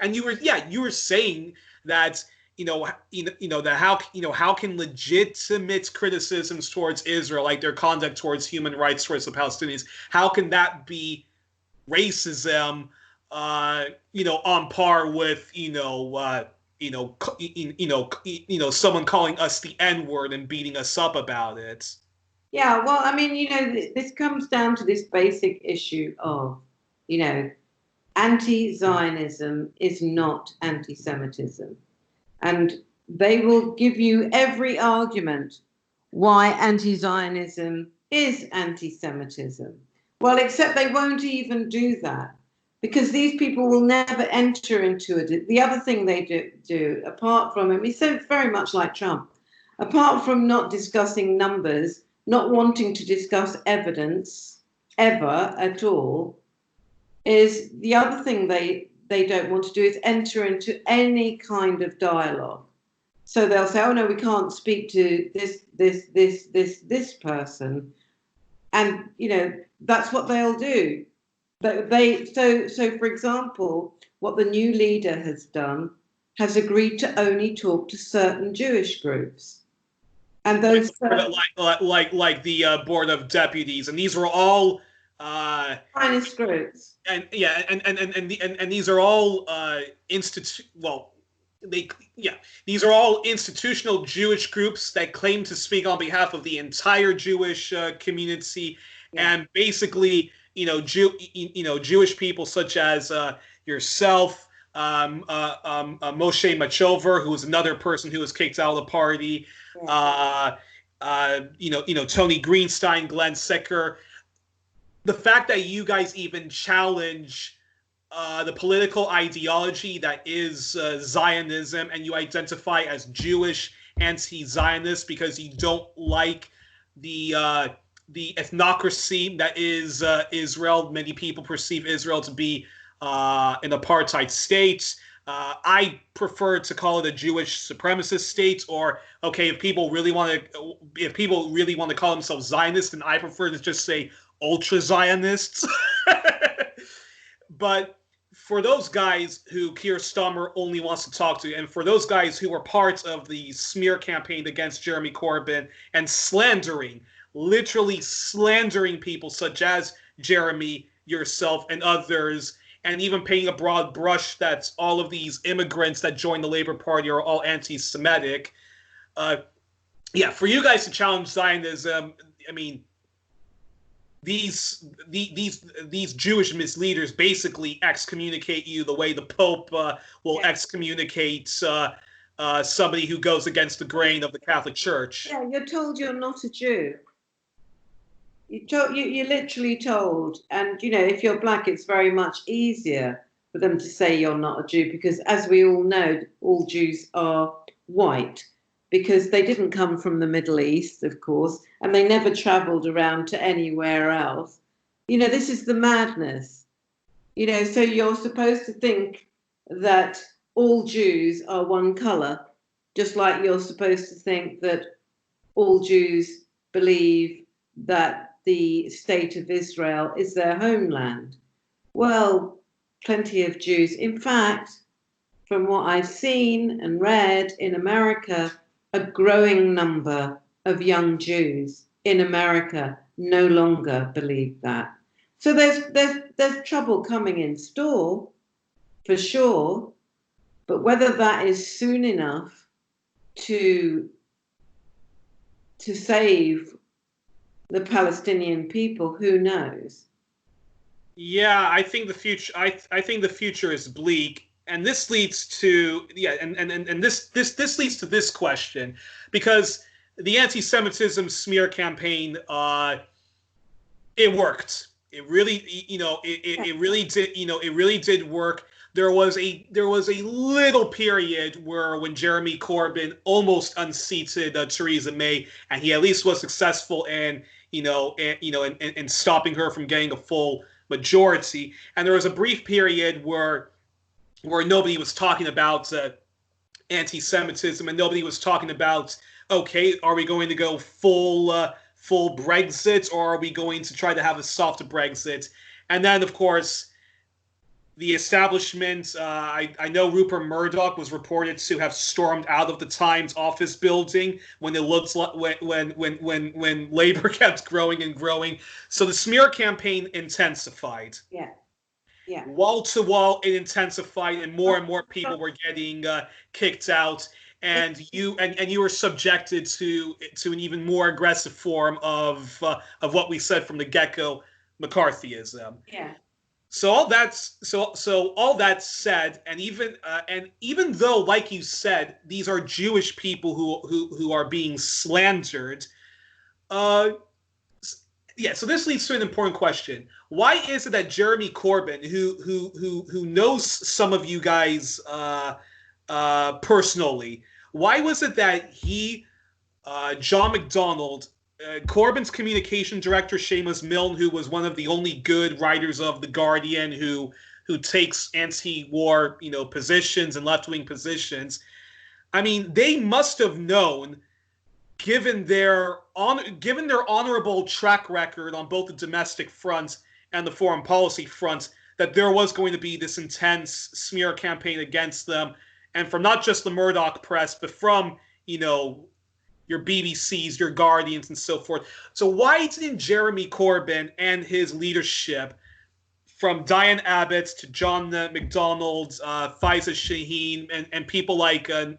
and you were saying that, how can legitimate criticisms towards Israel, like their conduct towards human rights towards the Palestinians, how can that be racism, on par with, someone calling us the N-word and beating us up about it? Yeah, well, I mean, this comes down to this basic issue of, anti-Zionism is not anti-Semitism. And they will give you every argument why anti-Zionism is anti-Semitism. Well, except they won't even do that, because these people will never enter into it. The other thing they do apart from, it's so very much like Trump, apart from not discussing numbers, not wanting to discuss evidence ever at all, is the other thing they don't want to do is enter into any kind of dialogue. So they'll say, oh no, we can't speak to this person. And, that's what they'll do. So for example, what the new leader has done has agreed to only talk to certain Jewish groups. And those like the Board of Deputies, and these were all finest groups. And yeah, and these are all these are all institutional Jewish groups that claim to speak on behalf of the entire Jewish community, and basically, Jewish people such as yourself, Moshe Machover, who was another person who was kicked out of the party, Tony Greenstein, Glenn Secker. The fact that you guys even challenge the political ideology that is Zionism, and you identify as Jewish anti-Zionist because you don't like the ethnocracy that is Israel. Many people perceive Israel to be an apartheid state. I prefer to call it a Jewish supremacist state. Or, okay, if people really want to call themselves Zionists, then I prefer to just say ultra Zionists. But for those guys who Keir Starmer only wants to talk to, and for those guys who were part of the smear campaign against Jeremy Corbyn and literally slandering people such as Jeremy, yourself, and others, and even painting a broad brush that all of these immigrants that joined the Labour Party are all anti-Semitic. For you guys to challenge Zionism, I mean, these Jewish misleaders basically excommunicate you the way the Pope will excommunicate somebody who goes against the grain of the Catholic Church. Yeah, you're told you're not a Jew. You're literally told, and if you're black, it's very much easier for them to say you're not a Jew, because as we all know, all Jews are white, because they didn't come from the Middle East, of course, and they never traveled around to anywhere else. This is the madness. So you're supposed to think that all Jews are one color, just like you're supposed to think that all Jews believe that the state of Israel is their homeland. Well, plenty of Jews. In fact, from what I've seen and read in America, a growing number of young Jews in America no longer believe that. So there's trouble coming in store, for sure, but whether that is soon enough to save the Palestinian people, who knows? Yeah, I think the future. I think the future is bleak, and this leads to this leads to this question, because the anti-Semitism smear campaign, it worked. It really, it really did. It really did work. There was a little period where when Jeremy Corbyn almost unseated Theresa May, and he at least was successful in in stopping her from getting a full majority. And there was a brief period where nobody was talking about anti-Semitism, and nobody was talking about, okay, are we going to go full Brexit, or are we going to try to have a soft Brexit? And then, of course, the establishment, I know Rupert Murdoch was reported to have stormed out of the Times office building when it looked like when Labour kept growing and growing. So the smear campaign intensified. Yeah. Yeah. Wall to wall, it intensified, and more people were getting kicked out, and you were subjected to an even more aggressive form of what we said from the get-go, McCarthyism. Yeah. So all that said, and even though, like you said, these are Jewish people who are being slandered, yeah. So this leads to an important question: why is it that Jeremy Corbyn, who knows some of you guys personally, why was it that he, John McDonnell, Corbyn's communication director, Seamus Milne, who was one of the only good writers of The Guardian, who takes anti-war, positions and left-wing positions. I mean, they must have known, given their honorable track record on both the domestic front and the foreign policy front, that there was going to be this intense smear campaign against them, and from not just the Murdoch press, but from your BBCs, your Guardians, and so forth. So why didn't Jeremy Corbyn and his leadership, from Diane Abbott to John McDonnell, Faiza Shaheen, and people like and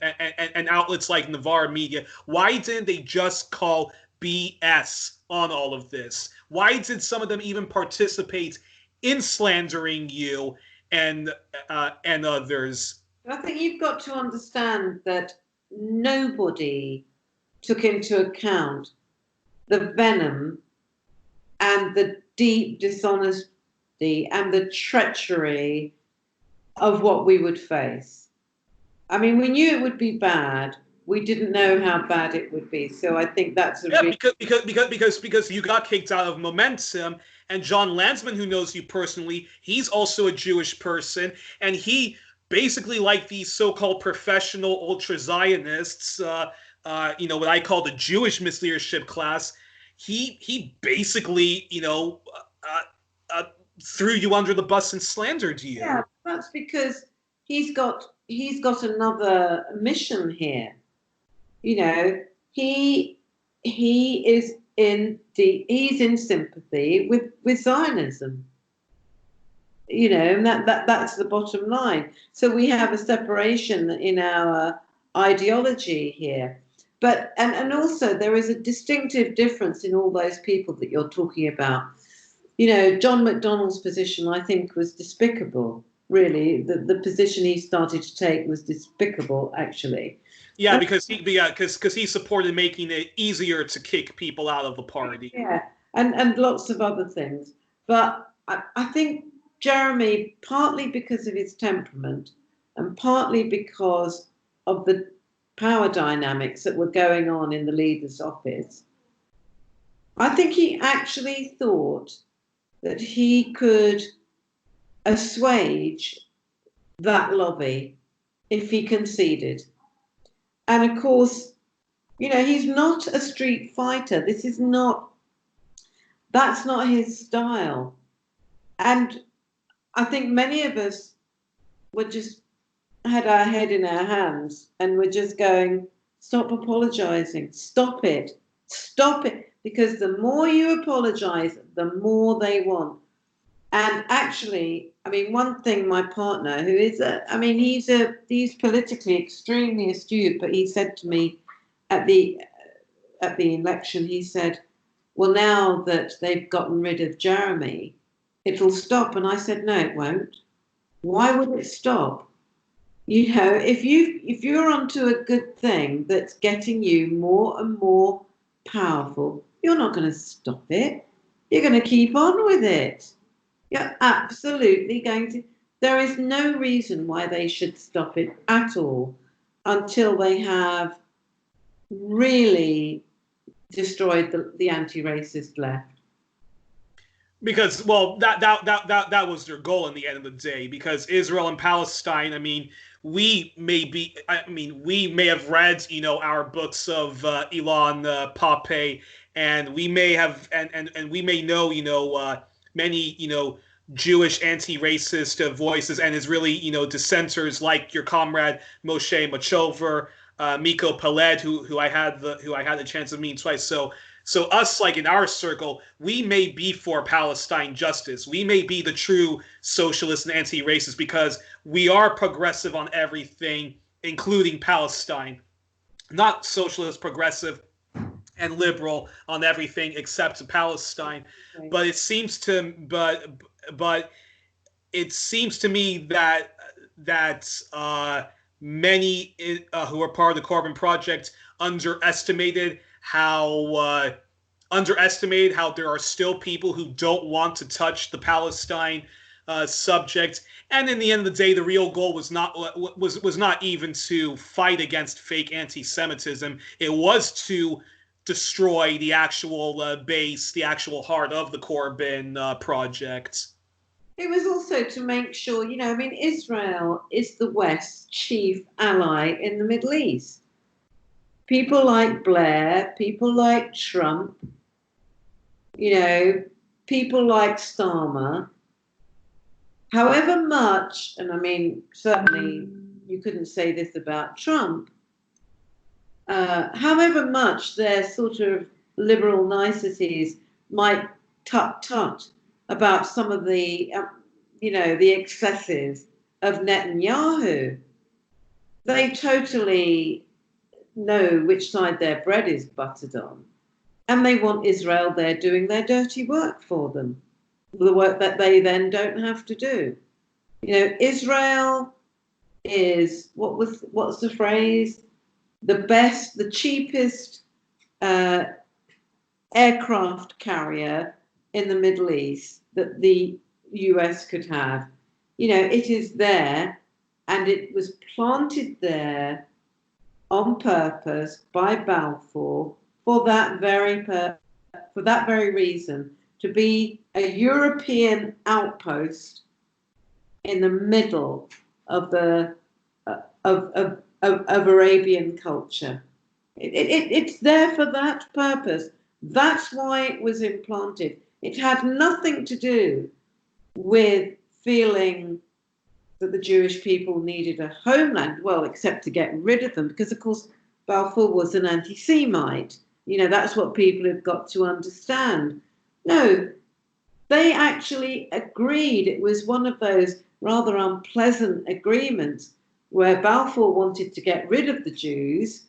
outlets like Navarre Media, why didn't they just call BS on all of this? Why did some of them even participate in slandering you and others? I think you've got to understand that nobody took into account the venom and the deep dishonesty and the treachery of what we would face. I mean, we knew it would be bad. We didn't know how bad it would be. So I think that's because you got kicked out of Momentum, and John Landsman, who knows you personally, he's also a Jewish person, and he basically, like these so-called professional ultra-Zionists, what I call the Jewish misleadership class, he basically, threw you under the bus and slandered you. Yeah, that's because he's got another mission here. He's in sympathy with Zionism. And that's the bottom line. So we have a separation in our ideology here. But and also there is a distinctive difference in all those people that you're talking about. John McDonnell's position, I think, was despicable. Really, the position he started to take was despicable, actually. Yeah, because he supported making it easier to kick people out of the party. Yeah, and lots of other things. But I think Jeremy, partly because of his temperament and partly because of the power dynamics that were going on in the leader's office, I think he actually thought that he could assuage that lobby if he conceded. And of course, he's not a street fighter. This is not That's not his style. And I think many of us were just had our head in our hands and we're just going, stop apologizing, stop it, because the more you apologize, the more they want. And actually, I mean, one thing my partner, who is he's politically extremely astute, but he said to me at the election, he said, well, now that they've gotten rid of Jeremy, it'll stop. And I said, no, it won't. Why would it stop? You know, if you're onto a good thing that's getting you more and more powerful, you're not going to stop it. You're going to keep on with it. You're absolutely going to. There is no reason why they should stop it at all until they have really destroyed the anti-racist left. Because, well, that was their goal in the end of the day. Because Israel and Palestine, I mean, we may have read, you know, our books of Ilan Pappé, and we may have, and we may know, you know, many, you know, Jewish anti-racist voices and Israeli, you know, dissenters like your comrade Moshe Machover, Miko Peled, who I had the chance of meeting twice. So us, like in our circle, we may be for Palestine justice. We may be the true socialist and anti-racist because we are progressive on everything, including Palestine. Not socialist, progressive, and liberal on everything except Palestine. Okay. But it seems to me that many who are part of the Corbyn project underestimated how there are still people who don't want to touch the Palestine subject. And in the end of the day, the real goal was not even to fight against fake anti-Semitism. It was to destroy the actual base, the actual heart of the Corbyn project. It was also to make sure, you know, I mean, Israel is the West's chief ally in the Middle East. People like Blair, people like Trump, you know, people like Starmer, however much, and I mean, certainly you couldn't say this about Trump, however much their sort of liberal niceties might tut about some of the, you know, the excesses of Netanyahu, they totally know which side their bread is buttered on. And they want Israel there doing their dirty work for them, the work that they then don't have to do. You know, Israel is, what's the phrase? The cheapest aircraft carrier in the Middle East that the US could have. You know, it is there, and it was planted there on purpose by Balfour for that very reason, to be a European outpost in the middle of the of Arabian culture. It's there for that purpose. That's why it was implanted. It had nothing to do with feeling that the Jewish people needed a homeland, well, except to get rid of them, because of course Balfour was an anti-Semite. You know, that's what people have got to understand. No, they actually agreed. It was one of those rather unpleasant agreements where Balfour wanted to get rid of the Jews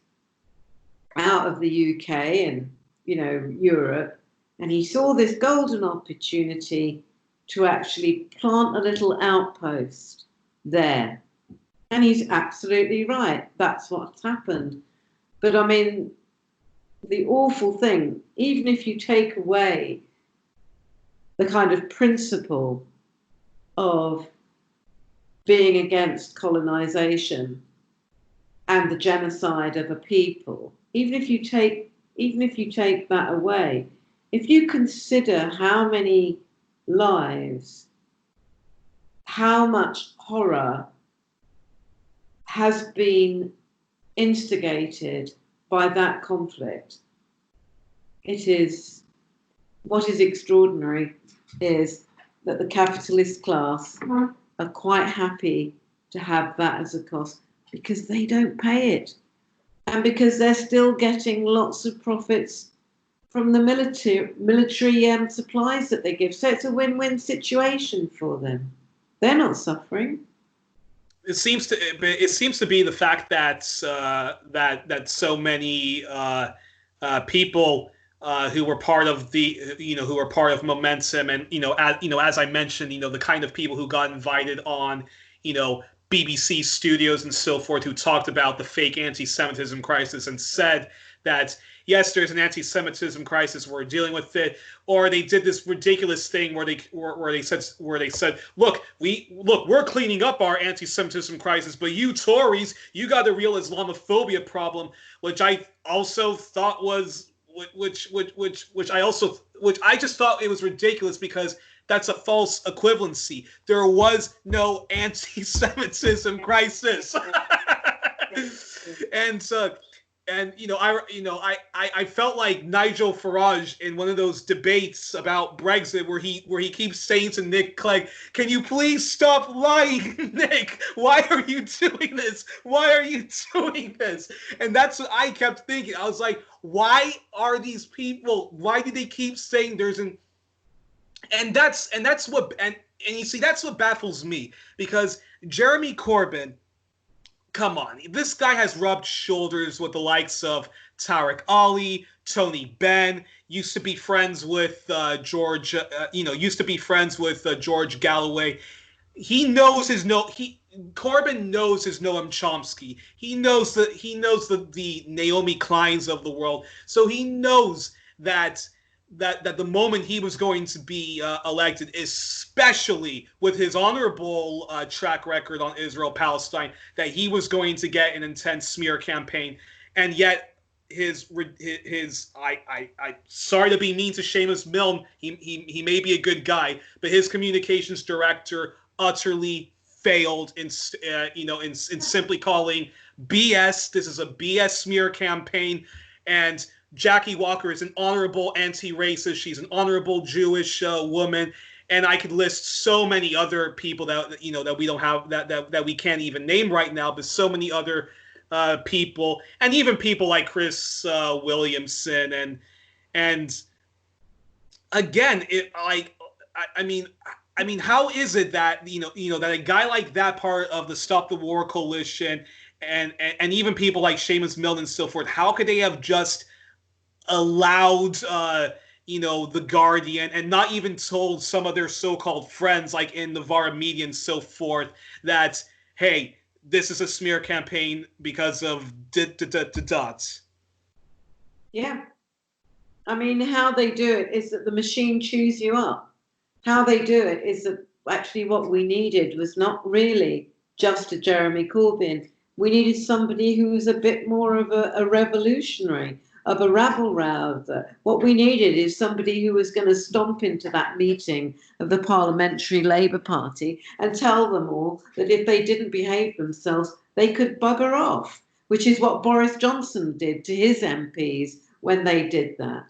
out of the UK and, you know, Europe, and he saw this golden opportunity to actually plant a little outpost there. And he's absolutely right. That's what's happened. But I mean, the awful thing, even if you take away the kind of principle of being against colonization and the genocide of a people, even if you take that away, if you consider how many lives, how much horror has been instigated by that conflict, it is what is extraordinary is that the capitalist class are quite happy to have that as a cost because they don't pay it. And because they're still getting lots of profits from the military supplies that they give. So it's a win-win situation for them. They're not suffering. It seems to be the fact that that so many people who were part of who were part of Momentum, and as I mentioned, the kind of people who got invited on BBC studios and so forth, who talked about the fake anti-Semitism crisis and said that yes, there's an anti-Semitism crisis, we're dealing with it, or they did this ridiculous thing where they said, look, we're cleaning up our anti-Semitism crisis, but you Tories, you got a real Islamophobia problem, which I also thought was which I just thought it was ridiculous, because that's a false equivalency. There was no anti-Semitism crisis. I felt like Nigel Farage in one of those debates about Brexit where he keeps saying to Nick Clegg, "Can you please stop lying, Nick? Why are you doing this? Why are you doing this?" And that's what I kept thinking. I was like, why are these people? Why do they keep saying there's an? And that's what you see, that's what baffles me, because Jeremy Corbyn, come on, this guy has rubbed shoulders with the likes of Tariq Ali, Tony Benn, used to be friends with George Galloway. Corbyn knows his Noam Chomsky. He knows the Naomi Kleins of the world. So he knows that the moment he was going to be elected, especially with his honorable track record on Israel-Palestine, that he was going to get an intense smear campaign. And yet his sorry to be mean to Seamus Milne, he may be a good guy, but his communications director utterly failed in simply calling BS. This is a BS smear campaign. And Jackie Walker is an honorable anti-racist. She's an honorable Jewish woman, and I could list so many other people that we don't have, that we can't even name right now. But so many other people, and even people like Chris Williamson, and again, I mean, how is it that that a guy like that, part of the Stop the War coalition, and even people like Seamus Milne and so forth, how could they have just allowed the Guardian, and not even told some of their so-called friends like in Navarra Media and so forth that, hey, this is a smear campaign because of dots? Yeah. I mean, how they do it is that the machine chews you up. How they do it is that actually what we needed was not really just a Jeremy Corbyn. We needed somebody who was a bit more of a revolutionary, of a rabble-rouser. What we needed is somebody who was going to stomp into that meeting of the Parliamentary Labour Party and tell them all that if they didn't behave themselves, they could bugger off, which is what Boris Johnson did to his MPs when they did that.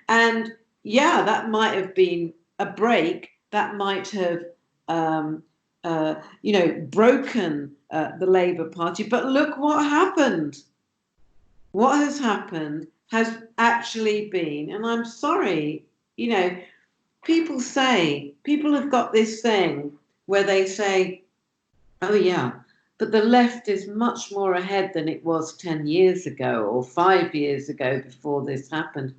And yeah, that might have been a break. That might have, broken the Labour Party. But look what happened. What has happened has actually been, and I'm sorry, people have got this thing where they say, oh yeah, but the left is much more ahead than it was 10 years ago or 5 years ago before this happened.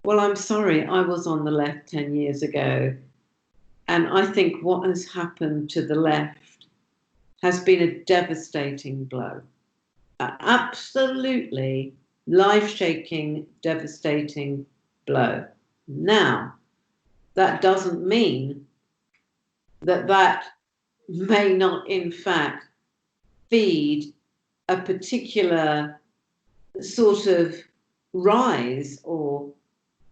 Well, I'm sorry, I was on the left 10 years ago, and I think what has happened to the left has been a devastating blow. Absolutely life-shaking, devastating blow. Now, that doesn't mean that may not, in fact, feed a particular sort of rise or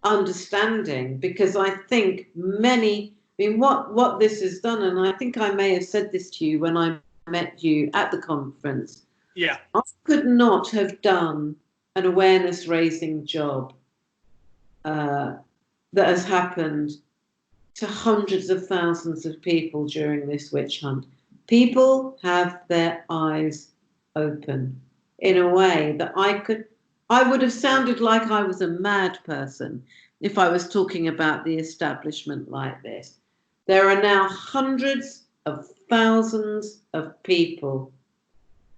understanding, because I think what this has done, and I think I may have said this to you when I met you at the conference. Yeah. I could not have done an awareness-raising job that has happened to hundreds of thousands of people during this witch hunt. People have their eyes open in a way that I would have sounded like I was a mad person if I was talking about the establishment like this. There are now hundreds of thousands of people,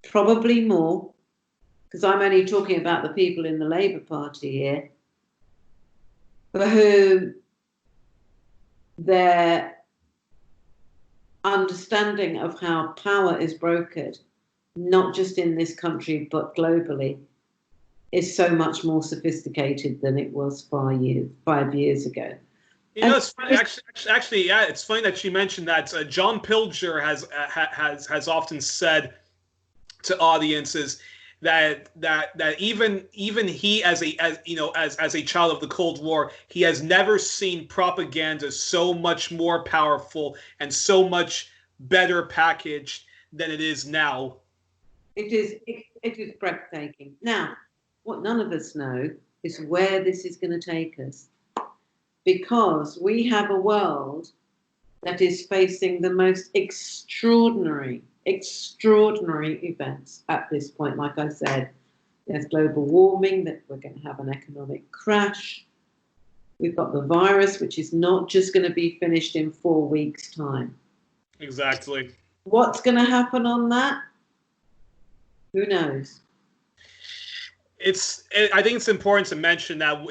probably more, because I'm only talking about the people in the Labour Party here, for whom their understanding of how power is brokered, not just in this country but globally, is so much more sophisticated than it was 5 years ago. You know, it's funny. Actually, yeah, it's funny that you mentioned that. John Pilger has often said to audiences that even he, as a child of the Cold War, he has never seen propaganda so much more powerful and so much better packaged than it is now. It is breathtaking. Now, what none of us know is where this is going to take us, because we have a world that is facing the most extraordinary events at this point. Like I said, there's global warming, that we're going to have an economic crash. We've got the virus, which is not just going to be finished in 4 weeks' time. Exactly. What's going to happen on that? Who knows? I think it's important to mention that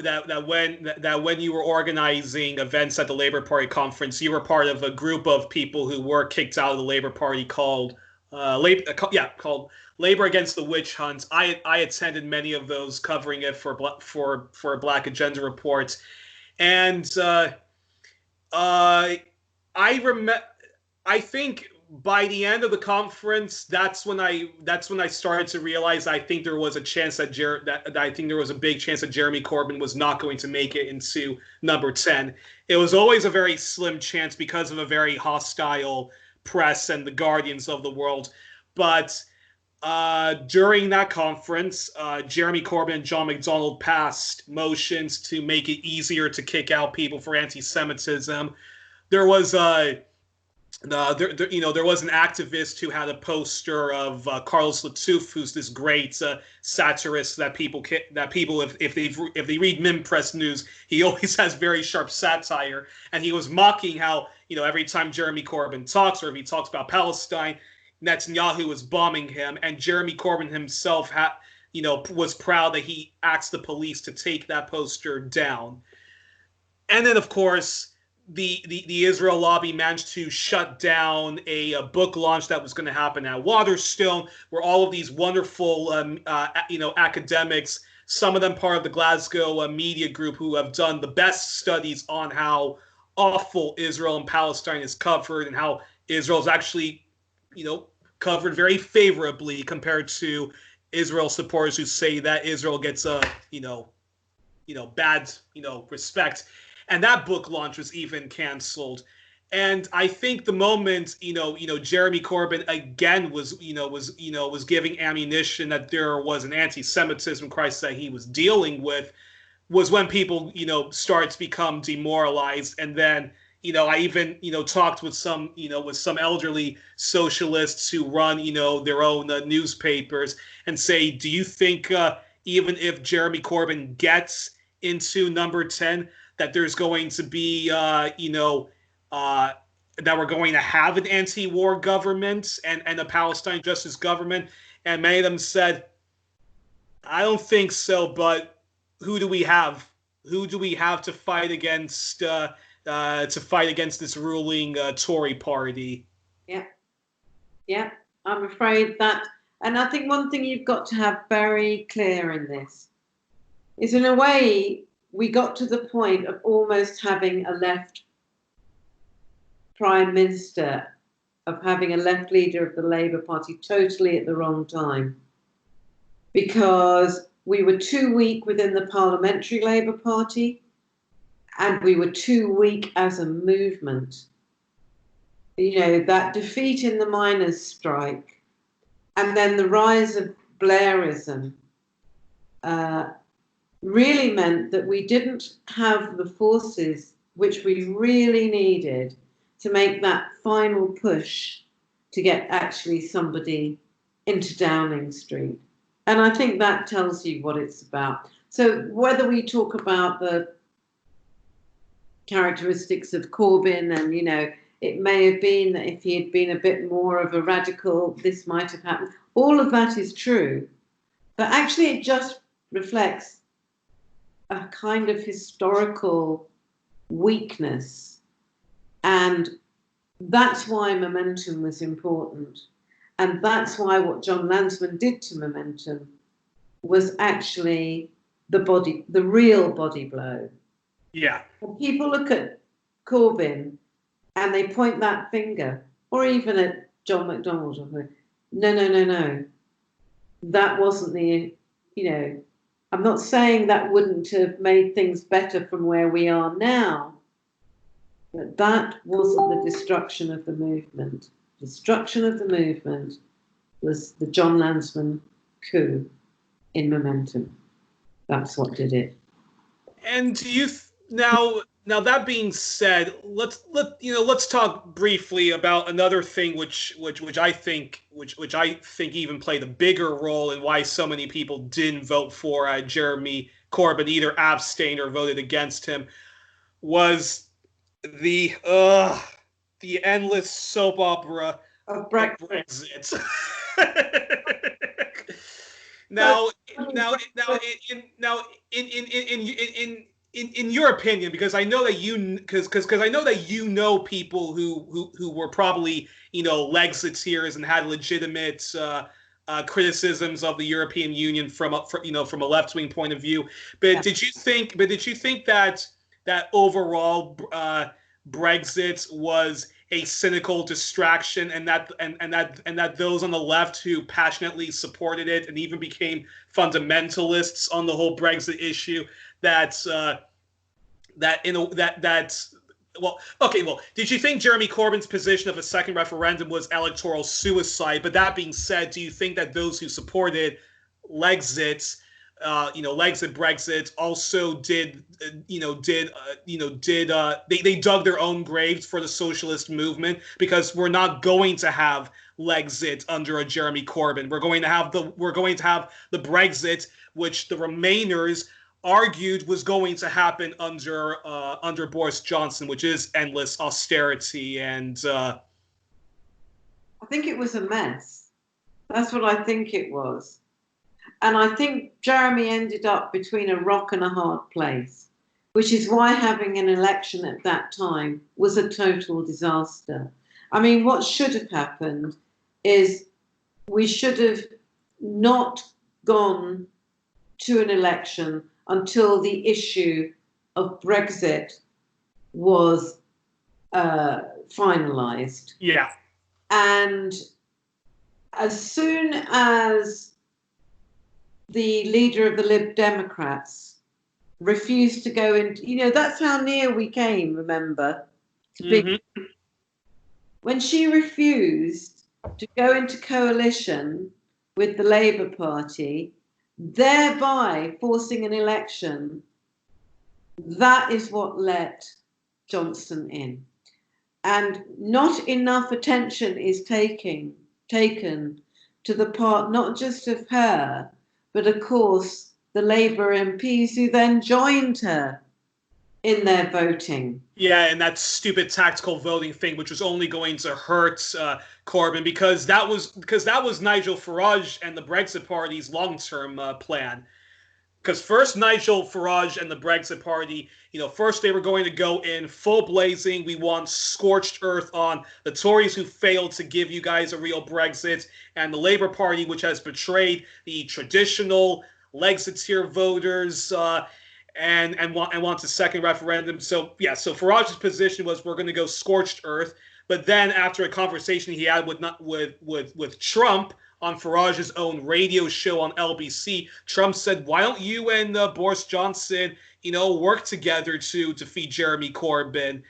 when you were organizing events at the Labour Party conference, you were part of a group of people who were kicked out of the Labour Party called Labour Against the Witch Hunt. I attended many of those, covering it for a Black Agenda report, and I think by the end of the conference, that's when I started to realize I think there was a chance that there was a big chance that Jeremy Corbyn was not going to make it into number 10. It was always a very slim chance because of a very hostile press and the Guardians of the world. But during that conference, Jeremy Corbyn and John McDonnell passed motions to make it easier to kick out people for anti-Semitism. There was there was an activist who had a poster of Carlos Lattouf, who's this great satirist that people if they read Min Press News, he always has very sharp satire, and he was mocking how every time Jeremy Corbyn talks, or if he talks about Palestine, Netanyahu was bombing him, and Jeremy Corbyn himself was proud that he asked the police to take that poster down. And then, of course, the Israel lobby managed to shut down a book launch that was going to happen at Waterstone, where all of these wonderful academics, some of them part of the Glasgow Media Group, who have done the best studies on how awful Israel and Palestine is covered, and how Israel is actually covered very favorably compared to Israel supporters who say that Israel gets a bad respect. And that book launch was even canceled. And I think the moment Jeremy Corbyn again was giving ammunition that there was an anti-Semitism crisis that he was dealing with, was when people start to become demoralized. And then I even talked with some elderly socialists who run their own newspapers, and say, do you think even if Jeremy Corbyn gets into number 10, that there's going to be, that we're going to have an anti-war government and a Palestine justice government? And many of them said, I don't think so, but who do we have? Who do we have to fight against this ruling Tory party? Yeah, I'm afraid that, and I think one thing you've got to have very clear in this is, in a way, we got to the point of almost having a left prime minister, of having a left leader of the Labour Party totally at the wrong time, because we were too weak within the parliamentary Labour Party, and we were too weak as a movement. That defeat in the miners' strike, and then the rise of Blairism, really meant that we didn't have the forces which we really needed to make that final push to get actually somebody into Downing Street. And I think that tells you what it's about. So whether we talk about the characteristics of Corbyn and, it may have been that if he had been a bit more of a radical, this might have happened. All of that is true. But actually it just reflects a kind of historical weakness. And that's why Momentum was important. And that's why what John Lansman did to Momentum was actually the real body blow. Yeah. When people look at Corbyn and they point that finger, or even at John McDonnell, no. That wasn't I'm not saying that wouldn't have made things better from where we are now, but that wasn't the destruction of the movement. Destruction of the movement was the John Lansman coup in Momentum. That's what did it. And do you now that being said, let's talk briefly about another thing which I think even played a bigger role in why so many people didn't vote for Jeremy Corbyn, either abstained or voted against him, was the endless soap opera Of Brexit. Now, in your opinion, because I know that I know that people who were probably Lexiteers and had legitimate criticisms of the European Union from a left wing point of view. But did you think that overall Brexit was a cynical distraction, and that those on the left who passionately supported it and even became fundamentalists on the whole Brexit issue, did you think Jeremy Corbyn's position of a second referendum was electoral suicide? But that being said, do you think that those who supported Lexit Brexit also they dug their own graves for the socialist movement? Because we're not going to have Lexit under a Jeremy Corbyn. We're going to have the Brexit, which the Remainers argued was going to happen under Boris Johnson, which is endless austerity and. I think it was a mess. That's what I think it was. And I think Jeremy ended up between a rock and a hard place, which is why having an election at that time was a total disaster. I mean, what should have happened is we should have not gone to an election until the issue of Brexit was finalised. Yeah. And as soon as the leader of the Lib Democrats refused to go into, that's how near we came, remember, to be. When she refused to go into coalition with the Labour Party, thereby forcing an election, that is what let Johnson in. And not enough attention is taken to the part not just of her, but of course the Labour MPs who then joined her in their voting. Yeah, and that stupid tactical voting thing, which was only going to hurt Corbyn, because that was Nigel Farage and the Brexit Party's long-term plan. Because first Nigel Farage and the Brexit Party, first they were going to go in full blazing. We want scorched earth on the Tories who failed to give you guys a real Brexit, and the Labour Party, which has betrayed the traditional Lexiteer voters and wants a second referendum. So Farage's position was we're going to go scorched earth. But then after a conversation he had with Trump on Farage's own radio show on LBC, Trump said, "Why don't you and Boris Johnson, work together to defeat Jeremy Corbyn?"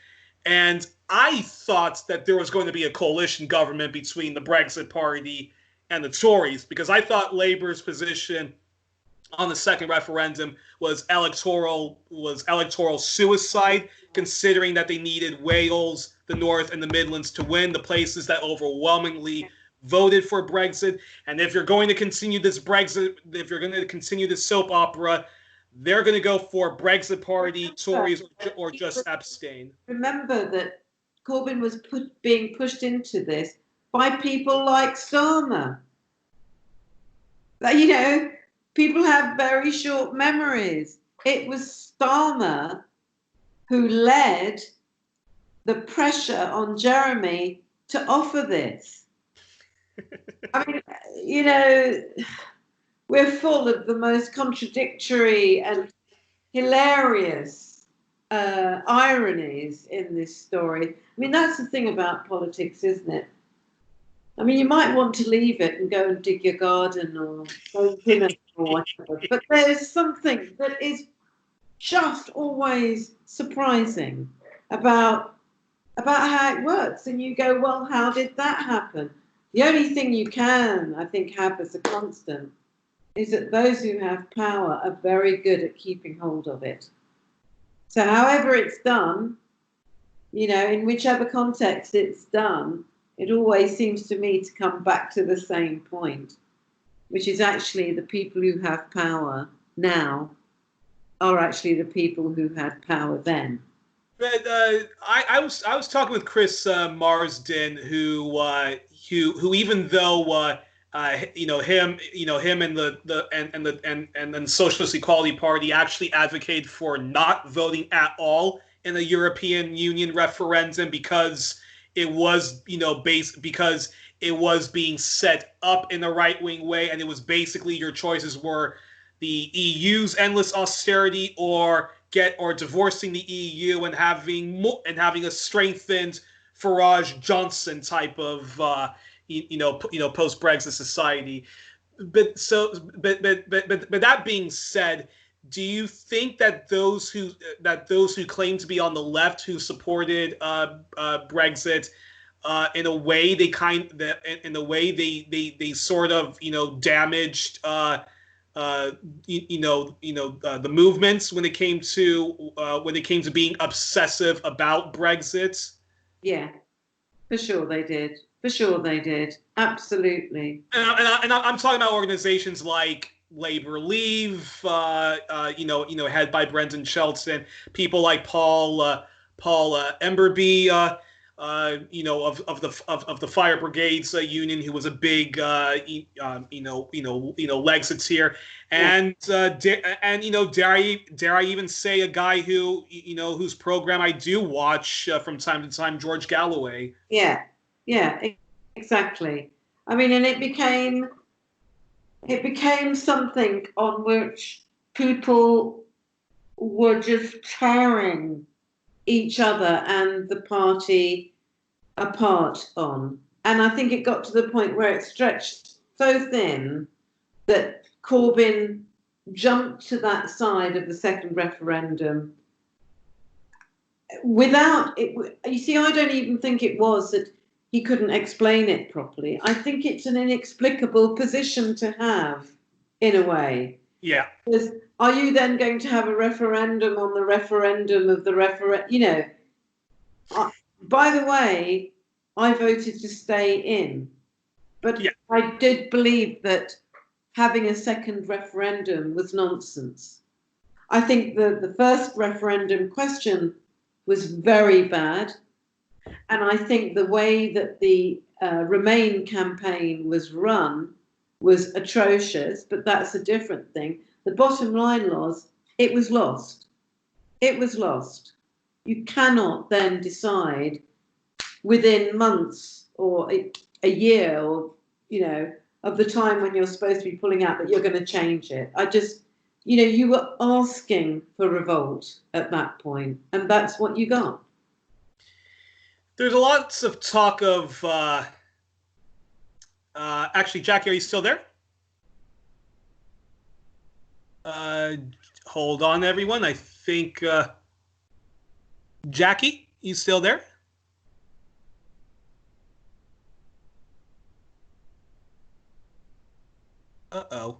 And I thought that there was going to be a coalition government between the Brexit Party and the Tories, because I thought Labour's position on the second referendum was electoral suicide, considering that they needed Wales, the North, and the Midlands to win, the places that overwhelmingly voted for Brexit. And if you're going to continue this soap opera, they're going to go for Brexit Party, Tories, or just abstain. Remember that Corbyn was being pushed into this by people like Starmer. You know, people have very short memories. It was Starmer who led the pressure on Jeremy to offer this. I mean, you know, we're full of the most contradictory and hilarious ironies in this story. I mean, that's the thing about politics, isn't it? I mean, you might want to leave it and go and dig your garden or go dinner or whatever, but there's something that is just always surprising about how it works. And you go, well, how did that happen? The only thing you can, I think, have as a constant is that those who have power are very good at keeping hold of it. So however it's done, you know, in whichever context it's done, it always seems to me to come back to the same point, which is actually the people who have power now are actually the people who had power then. But I was talking with Chris Marsden, who even though him and the Socialist Equality Party actually advocated for not voting at all in the European Union referendum because it was because it was being set up in a right-wing way, and it was basically your choices were the EU's endless austerity or divorcing the EU and having a strengthened Farage Johnson type of post Brexit society. But that being said, do you think that those who claim to be on the left who supported Brexit in a way they sort of damaged the movements when it came to being obsessive about Brexit? Yeah, for sure they did. For sure they did. Absolutely. And I'm talking about organizations like Labour Leave, head by Brendan Shelton, people like Paul Emberby, of the Fire Brigades Union, who was a big Lexiteer, and dare I even say a guy who whose program I do watch from time to time, George Galloway. Yeah, exactly. I mean, and it became something on which people were just tearing each other and the party apart on. And I think it got to the point where it stretched so thin that Corbyn jumped to that side of the second referendum without it. You see, I don't even think it was that he couldn't explain it properly. I think it's an inexplicable position to have, in a way. Yeah. Because are you then going to have a referendum on the referendum of the referendum? By the way, I voted to stay in. But yeah, I did believe that having a second referendum was nonsense. I think the first referendum question was very bad. And I think the way that the Remain campaign was run was atrocious, but that's a different thing. The bottom line was, it was lost. It was lost. You cannot then decide within months or a year or, of the time when you're supposed to be pulling out that you're going to change it. You were asking for revolt at that point, and that's what you got. There's lots of talk of, actually, Jackie, are you still there? Hold on, everyone. I think, Jackie, you still there? Uh-oh.